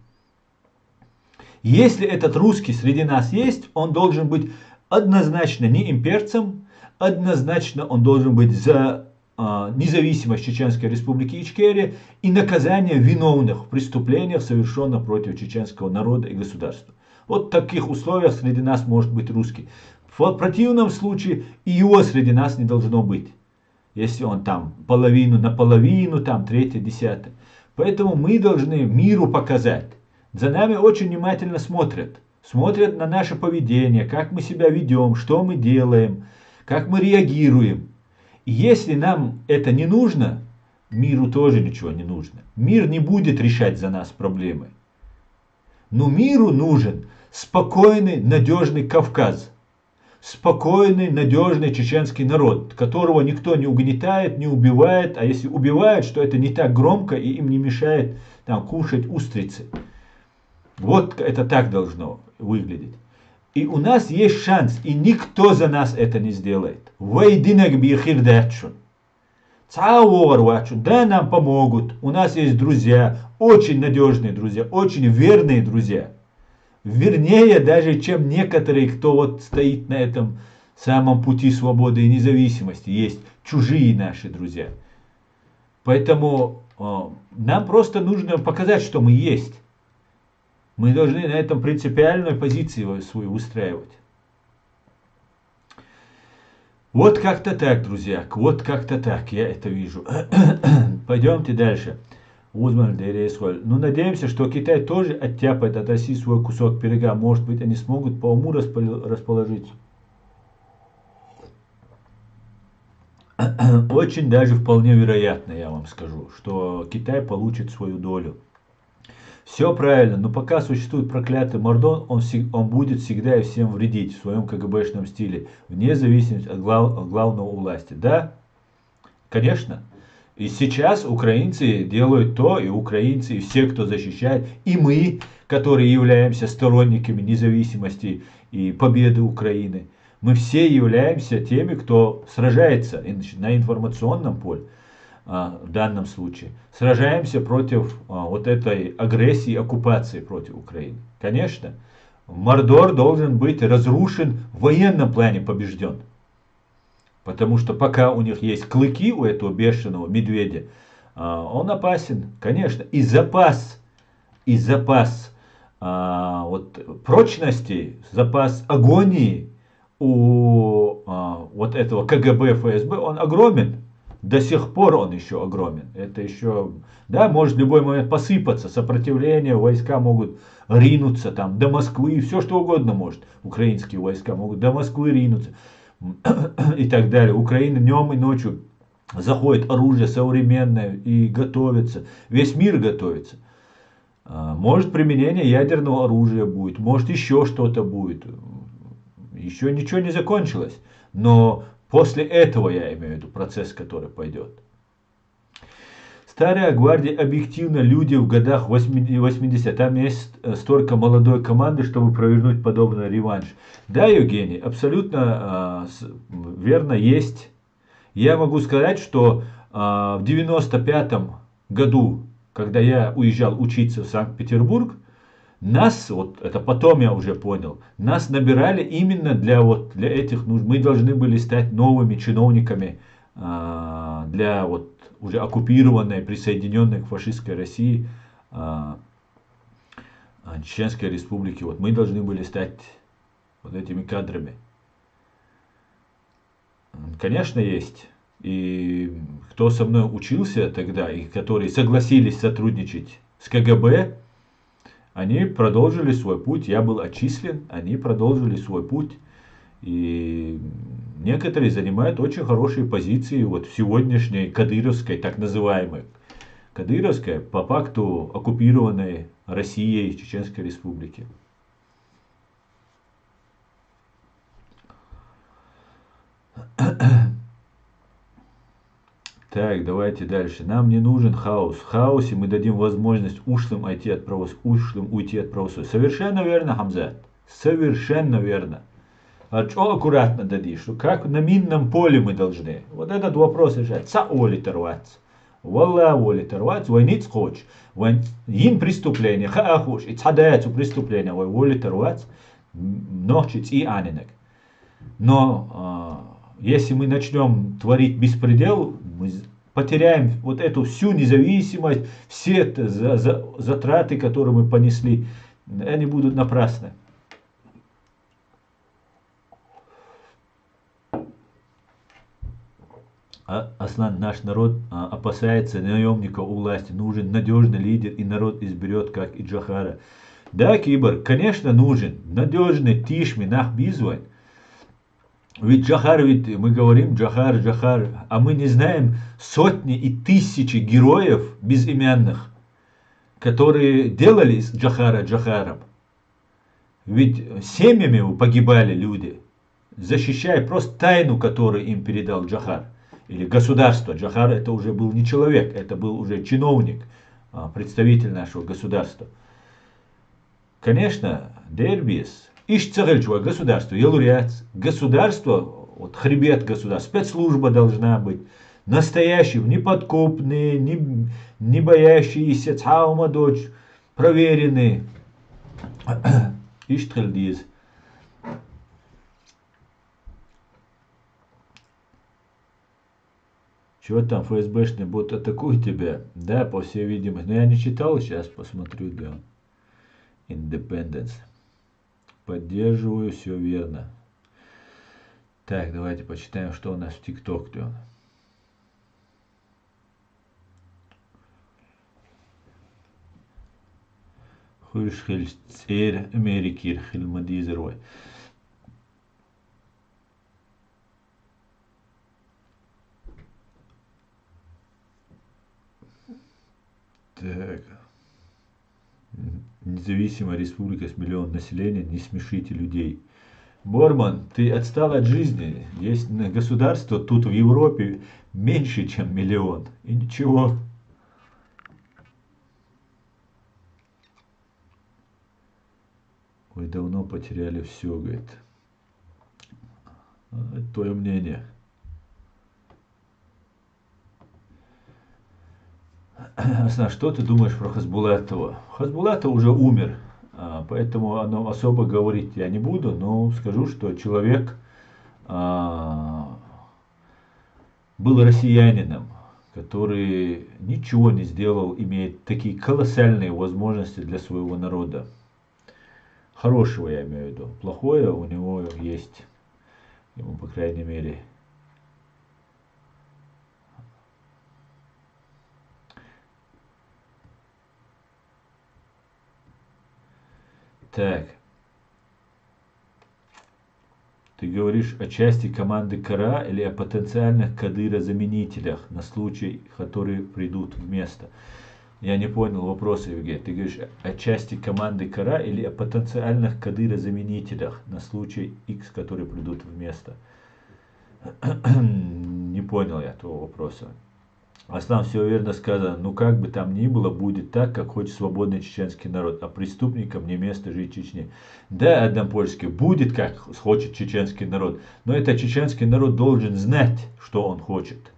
Если этот русский среди нас есть, он должен быть однозначно не имперцем, однозначно он должен быть за независимость Чеченской Республики Ичкерия и наказание виновных в преступлениях, совершенных против чеченского народа и государства. Вот в таких условиях среди нас может быть русский. В противном случае и его среди нас не должно быть. Если он там половину на половину, там третье, десятое. Поэтому мы должны миру показать. За нами очень внимательно смотрят. Смотрят на наше поведение, как мы себя ведем, что мы делаем, как мы реагируем. И если нам это не нужно, миру тоже ничего не нужно. Мир не будет решать за нас проблемы. Но миру нужен спокойный, надежный Кавказ. Спокойный, надежный чеченский народ, которого никто не угнетает, не убивает. А если убивает, что это не так громко и им не мешает там, кушать устрицы. Вот это так должно выглядеть. И у нас есть шанс, и никто за нас это не сделает. Да, нам помогут. У нас есть друзья, очень надежные друзья, очень верные друзья. Вернее даже, чем некоторые, кто вот стоит на этом самом пути свободы и независимости. Есть чужие наши друзья. Поэтому нам просто нужно показать, что мы есть. Мы должны на этом принципиальную позицию свою выстраивать. Вот как-то так, друзья. Вот как-то так, я это вижу. Пойдемте дальше. Ну, надеемся, что Китай тоже оттяпает от России свой кусок пирога. Может быть, они смогут по уму расположиться. Очень даже вполне вероятно, я вам скажу, что Китай получит свою долю. Все правильно, но пока существует проклятый Мордон, он будет всегда и всем вредить в своем КГБшном стиле, вне зависимости от главного у власти. Да, конечно. И сейчас украинцы делают то, и украинцы, и все, кто защищает, и мы, которые являемся сторонниками независимости и победы Украины, мы все являемся теми, кто сражается на информационном поле. В данном случае, сражаемся против вот этой агрессии, оккупации против Украины. Конечно, Мордор должен быть разрушен в военном плане, побежден. Потому что пока у них есть клыки, у этого бешеного медведя, он опасен, конечно. И запас вот, прочности, запас агонии у вот этого КГБ, ФСБ, он огромен. До сих пор он еще огромен. Это еще, да, может в любой момент посыпаться. Сопротивление, войска могут ринуться там до Москвы. Все что угодно может. Украинские войска могут до Москвы ринуться. И так далее. Украина днем и ночью заходит оружие современное и готовится. Весь мир готовится. Может, применение ядерного оружия будет, может, еще что-то будет. Еще ничего не закончилось. Но после этого, я имею в виду, процесс, который пойдет. Старая гвардия объективно люди в годах 80. Там есть столько молодой команды, чтобы провернуть подобный реванш. Да, Евгений, абсолютно верно есть. Я могу сказать, что в 95 году, когда я уезжал учиться в Санкт-Петербург, нас, вот это потом я уже понял, нас набирали именно для этих нужд. Мы должны были стать новыми чиновниками для вот уже оккупированной, присоединенной к фашистской России Чеченской Республики. Вот мы должны были стать вот этими кадрами. Конечно, есть. И кто со мной учился тогда, и которые согласились сотрудничать с КГБ, они продолжили свой путь. Я был отчислен, они продолжили свой путь. И некоторые занимают очень хорошие позиции вот в сегодняшней кадыровской, так называемой. Кадыровской, по факту оккупированной Россией Чеченской Республики. Так, давайте дальше. Нам не нужен хаос. В хаосе мы дадим возможность ушлым уйти от правосудия. Совершенно верно, Хамзат. Совершенно верно. А что аккуратно дадишь? Как на минном поле мы должны? Вот этот вопрос решать. Саоли торваться. Валла воли торваться. Войниц хочешь. Ин преступление. Хаахуш. И цадается преступление. Воли торваться. Ночить и анинек. Но если мы начнем творить беспредел, мы потеряем вот эту всю независимость, все это затраты, которые мы понесли, они будут напрасны. Аслан, наш народ опасается наемников у власти. Нужен надежный лидер, и народ изберет, как и Джохара. Да, Кибор, конечно, нужен надежный Тишми, Нахбизвань. Ведь Джохар, ведь мы говорим Джохар, Джохар, а мы не знаем сотни и тысячи героев безымянных, которые делали с Джохара Джохаром. Ведь семьями погибали люди, защищая просто тайну, которую им передал Джохар. Или государство. Джохар это уже был не человек, это был уже чиновник, представитель нашего государства. Конечно, Дербис. Ищцагальчуа государство, Елуриац, государство, вот хребет государства, спецслужба должна быть, настоящие, неподкупные, не боящиеся, цаума дочь, проверенные. Ищтхальдиз. Чего там, ФСБшный бот атакует тебя? Да, по всей видимости. Но я не читал, сейчас посмотрю, где он. Independence. Поддерживаю, все верно. Так, давайте почитаем, что у нас в ТикТок. Хульшхельцер Америкир Хильмадизерой. Так. Независимая республика с миллионом населения, не смешите людей. Борман, ты отстал от жизни. Есть государство тут в Европе меньше, чем 1 миллион. И ничего. Ой, давно потеряли все, говорит. Это твое мнение. Асна, что ты думаешь про Хасбулатова? Хасбулатов уже умер, поэтому особо говорить я не буду, но скажу, что человек был россиянином, который ничего не сделал, имеет такие колоссальные возможности для своего народа. Хорошего я имею в виду. Плохое у него есть. Ему, по крайней мере, так. Ты говоришь о части команды Кара или о потенциальных Кадыра-заменителях на случай, которые придут вместо. Я не понял вопроса, Евгений. Ты говоришь о части команды Кара или о потенциальных кадыра-заменителях на случай X, которые придут вместо? Не понял я этого вопроса. Аслан, все верно сказано. Ну как бы там ни было, будет так, как хочет свободный чеченский народ, а преступникам не место жить в Чечне. Да, Адам Польский, будет как хочет чеченский народ, но это чеченский народ должен знать, что он хочет.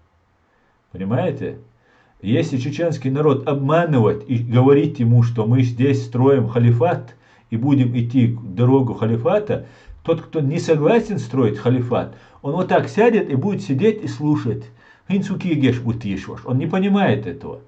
Понимаете? Если чеченский народ обманывать и говорить ему, что мы здесь строим халифат и будем идти дорогу халифата, тот, кто не согласен строить халифат, он вот так сядет и будет сидеть и слушать. Он не понимает этого.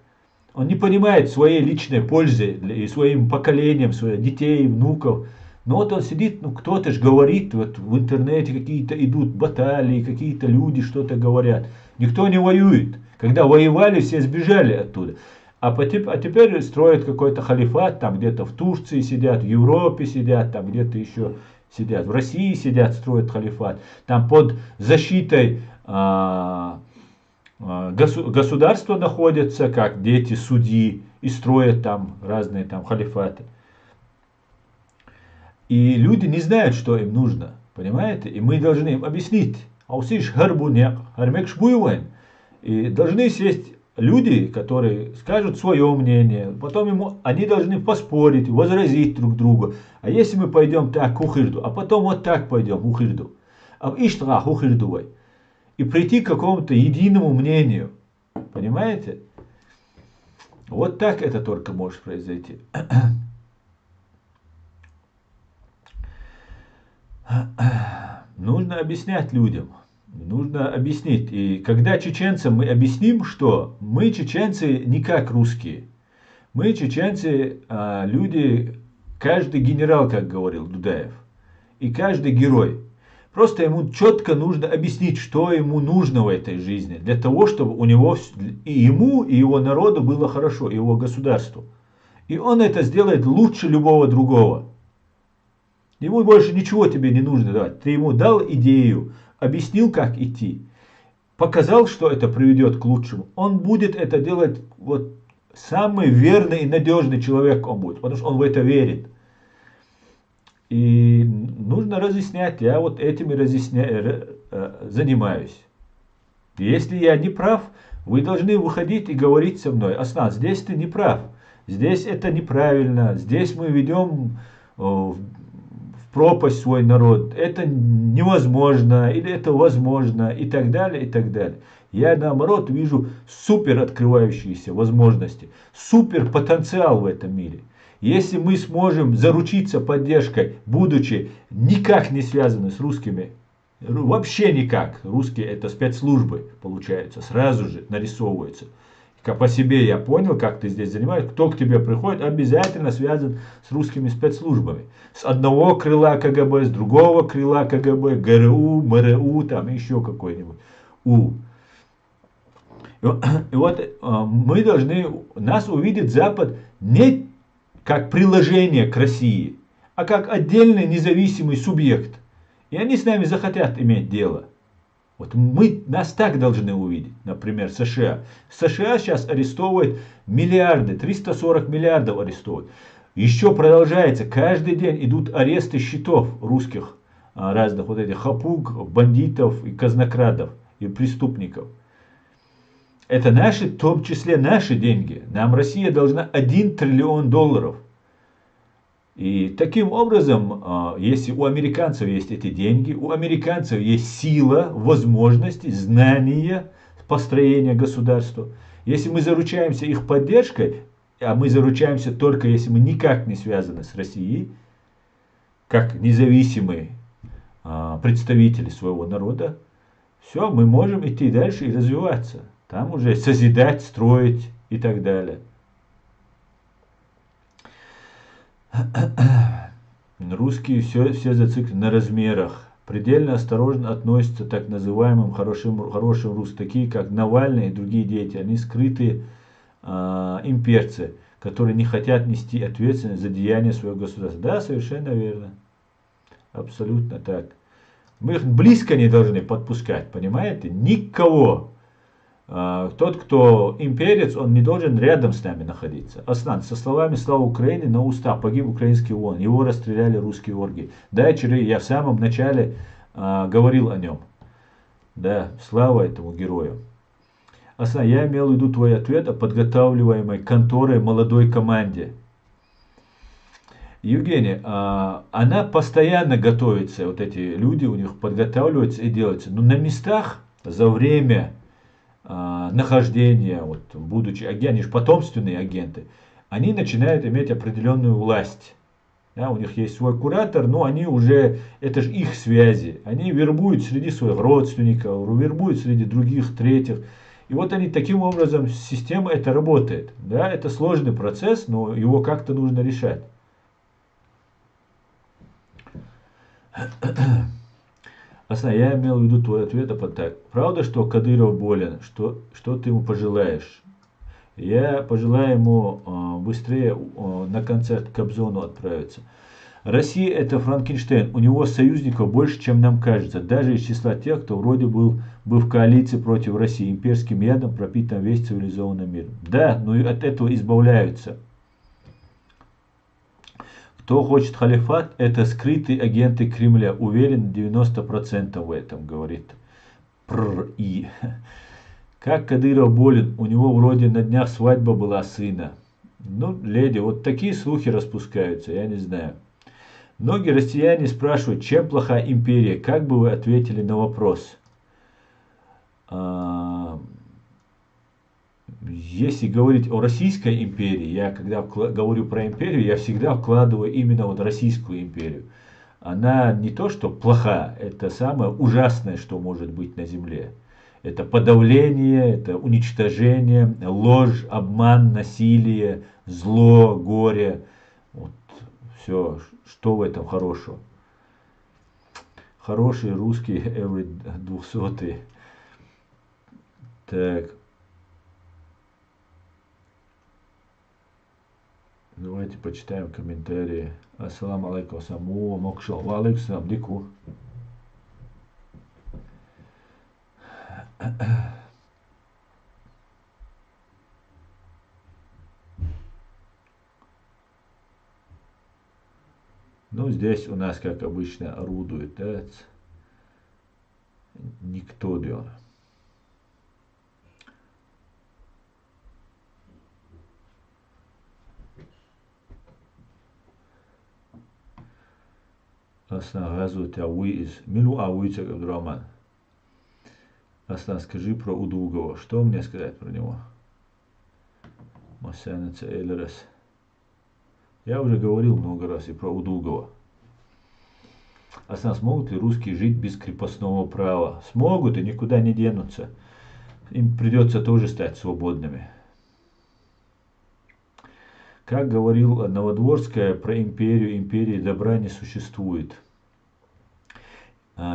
Он не понимает своей личной пользы и своим поколением, своих детей, внуков. Но вот он сидит, ну кто-то же говорит, вот в интернете какие-то идут баталии, какие-то люди что-то говорят. Никто не воюет. Когда воевали, все сбежали оттуда. А теперь строят какой-то халифат, там где-то в Турции сидят, в Европе сидят, там где-то еще сидят, в России сидят, строят халифат. Там под защитой государства находятся, как дети судьи, и строят там разные там халифаты. И люди не знают, что им нужно, понимаете? И мы должны им объяснить. И должны сесть люди, которые скажут свое мнение, потом они должны поспорить, возразить друг другу. А если мы пойдем так, ухирду, а потом вот так пойдем, ухирду, а иштрах, ухирдувай, и прийти к какому-то единому мнению, понимаете? Вот так это только может произойти. Нужно объяснять людям. Нужно объяснить. И когда чеченцам мы объясним, что мы чеченцы не как русские. Мы чеченцы люди, каждый генерал, как говорил Дудаев, и каждый герой. Просто ему четко нужно объяснить, что ему нужно в этой жизни, для того, чтобы у него и ему, и его народу было хорошо, и его государству. И он это сделает лучше любого другого. Ему больше ничего тебе не нужно давать. Ты ему дал идею, объяснил, как идти, показал, что это приведет к лучшему. Он будет это делать, вот самый верный и надежный человек он будет, потому что он в это верит. И нужно разъяснять, я вот этим и занимаюсь. Если я не прав, вы должны выходить и говорить со мной: Аслан, здесь ты не прав, здесь это неправильно, здесь мы ведем в пропасть свой народ, это невозможно, или это возможно, и так далее, и так далее. Я наоборот вижу супер открывающиеся возможности, супер потенциал в этом мире. Если мы сможем заручиться поддержкой, будучи никак не связаны с русскими, вообще никак, русские это спецслужбы, получается, сразу же нарисовываются. По себе я понял, как ты здесь занимаешься, кто к тебе приходит, обязательно связан с русскими спецслужбами. С одного крыла КГБ, с другого крыла КГБ, ГРУ, МРУ, там еще какой-нибудь У. И вот мы должны, нас увидит Запад не как приложение к России, а как отдельный независимый субъект. И они с нами захотят иметь дело. Вот нас так должны увидеть, например, США. США сейчас арестовывает миллиарды, 340 миллиардов арестовывают. Еще продолжается, каждый день идут аресты счетов русских, разных вот этих хапуг, бандитов и казнокрадов, и преступников. Это наши, в том числе наши деньги. Нам Россия должна 1 триллион долларов. И таким образом, если у американцев есть эти деньги, у американцев есть сила, возможности, знания построения государства. Если мы заручаемся их поддержкой, а мы заручаемся только если мы никак не связаны с Россией, как независимые представители своего народа, все, мы можем идти дальше и развиваться. Там уже созидать, строить и так далее. Русские все зациклены на размерах. Предельно осторожно относятся к так называемым хорошим русским, такие как Навальный и другие деятели. Они скрытые имперцы, которые не хотят нести ответственность за деяния своего государства. Да, совершенно верно. Абсолютно так. Мы их близко не должны подпускать, понимаете? Никого. Тот, кто имперец, он не должен рядом с нами находиться. Аслан, со словами «Слава Украине» на уста погиб украинский воин. Его расстреляли русские орги. Да, я в самом начале говорил о нем. Да, слава этому герою. Аслан, я имел в виду твой ответ о подготавливаемой конторой молодой команде. Евгений, она постоянно готовится, вот эти люди у них подготавливаются и делаются. Но на местах за время нахождения, вот, будучи агентами, они же потомственные агенты, они начинают иметь определенную власть. Да, у них есть свой куратор, но они уже, это же их связи. Они вербуют среди своих родственников, вербуют среди других, третьих. И вот они таким образом, система это работает. Да, это сложный процесс, но его как-то нужно решать. Асна, я имел в виду твой ответ, а так. Правда, что Кадыров болен? Что ты ему пожелаешь? Я пожелаю ему быстрее на концерт к Кобзону отправиться. Россия это Франкенштейн. У него союзников больше, чем нам кажется. Даже из числа тех, кто вроде был бы в коалиции против России. Имперским ядом пропитан весь цивилизованный мир. Да, но и от этого избавляются. Кто хочет халифат, это скрытые агенты Кремля. Уверен 90% в этом, говорит Пр-И. Как Кадыров болен, у него вроде на днях свадьба была сына. Ну, леди, вот такие слухи распускаются, я не знаю. Многие россияне спрашивают, чем плоха империя, как бы вы ответили на вопрос? Если говорить о Российской империи, я когда говорю про империю, я всегда вкладываю именно вот Российскую империю. Она не то, что плоха, это самое ужасное, что может быть на земле. Это подавление, это уничтожение, ложь, обман, насилие, зло, горе. Вот все, что в этом хорошего. Хороший русский every 200. Так. Давайте почитаем комментарии. Ассаламу алейкум, саму мокшо. Ва алейкум салам, дику. Ну, здесь у нас, как обычно, орудует, да, никто дел. Аслан газует из Милу Ауицек Абдурахман. Аслан, скажи про Удугова. Что мне сказать про него? Масяница Элерес. Я уже говорил много раз и про Удугова. Аслан, смогут ли русские жить без крепостного права? Смогут и никуда не денутся. Им придется тоже стать свободными. Как говорил Новодворская про империю, империи добра не существует.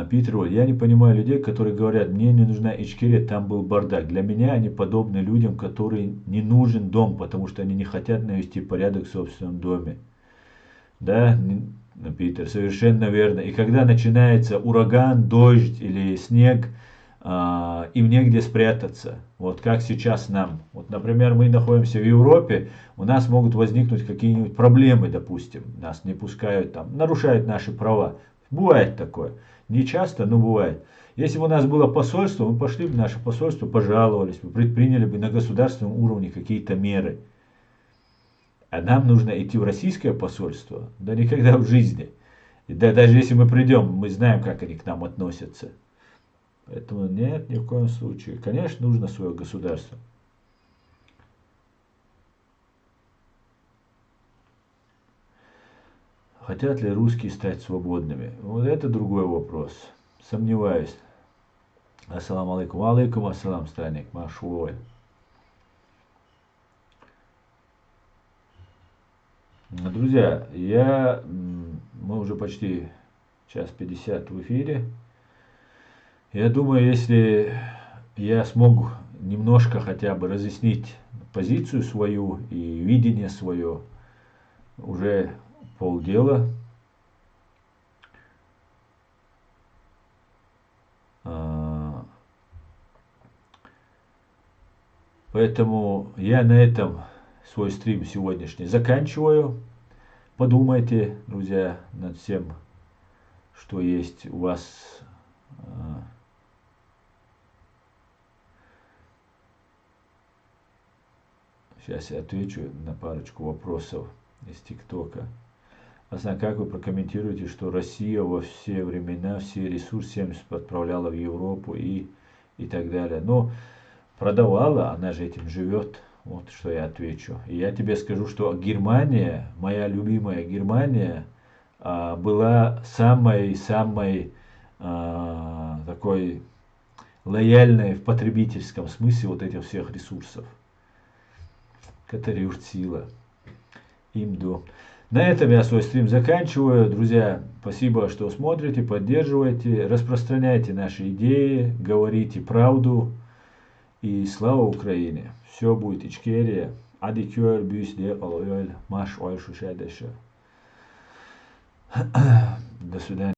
Питер, я не понимаю людей, которые говорят, мне не нужна Ичкерия, там был бардак. Для меня они подобны людям, которым не нужен дом, потому что они не хотят навести порядок в собственном доме. Да, Питер, совершенно верно. И когда начинается ураган, дождь или снег, им негде спрятаться. Вот как сейчас нам. Вот, например, мы находимся в Европе, у нас могут возникнуть какие-нибудь проблемы, допустим. Нас не пускают там, нарушают наши права. Бывает такое. Не часто, но бывает. Если бы у нас было посольство, мы пошли бы в наше посольство, пожаловались бы, предприняли бы на государственном уровне какие-то меры. А нам нужно идти в российское посольство? Да никогда в жизни. И даже если мы придем, мы знаем, как они к нам относятся. Поэтому нет, ни в коем случае. Конечно, нужно свое государство. Хотят ли русские стать свободными? Вот это другой вопрос. Сомневаюсь. Ассаламу алейкум. Алейкум ассалам, странник. Машуой. Друзья, мы уже почти час 50 в эфире. Я думаю, если я смог немножко хотя бы разъяснить позицию свою и видение свое, уже полдела. Поэтому я на этом свой стрим сегодняшний заканчиваю. Подумайте, друзья, над всем, что есть у вас. Сейчас я отвечу на парочку вопросов из ТикТока. Как вы прокомментируете, что Россия во все времена все ресурсы отправляла в Европу и так далее? Но продавала, она же этим живет. Вот что я отвечу. И я тебе скажу, что Германия, моя любимая Германия, была самой такой лояльной в потребительском смысле вот этих всех ресурсов, которые урцила им до. На этом я свой стрим заканчиваю. Друзья, спасибо, что смотрите, поддерживаете, распространяйте наши идеи, говорите правду. И слава Украине! Все будет Ичкерия. Адикер, бюс, маш, ойшу, шедеше. До свидания.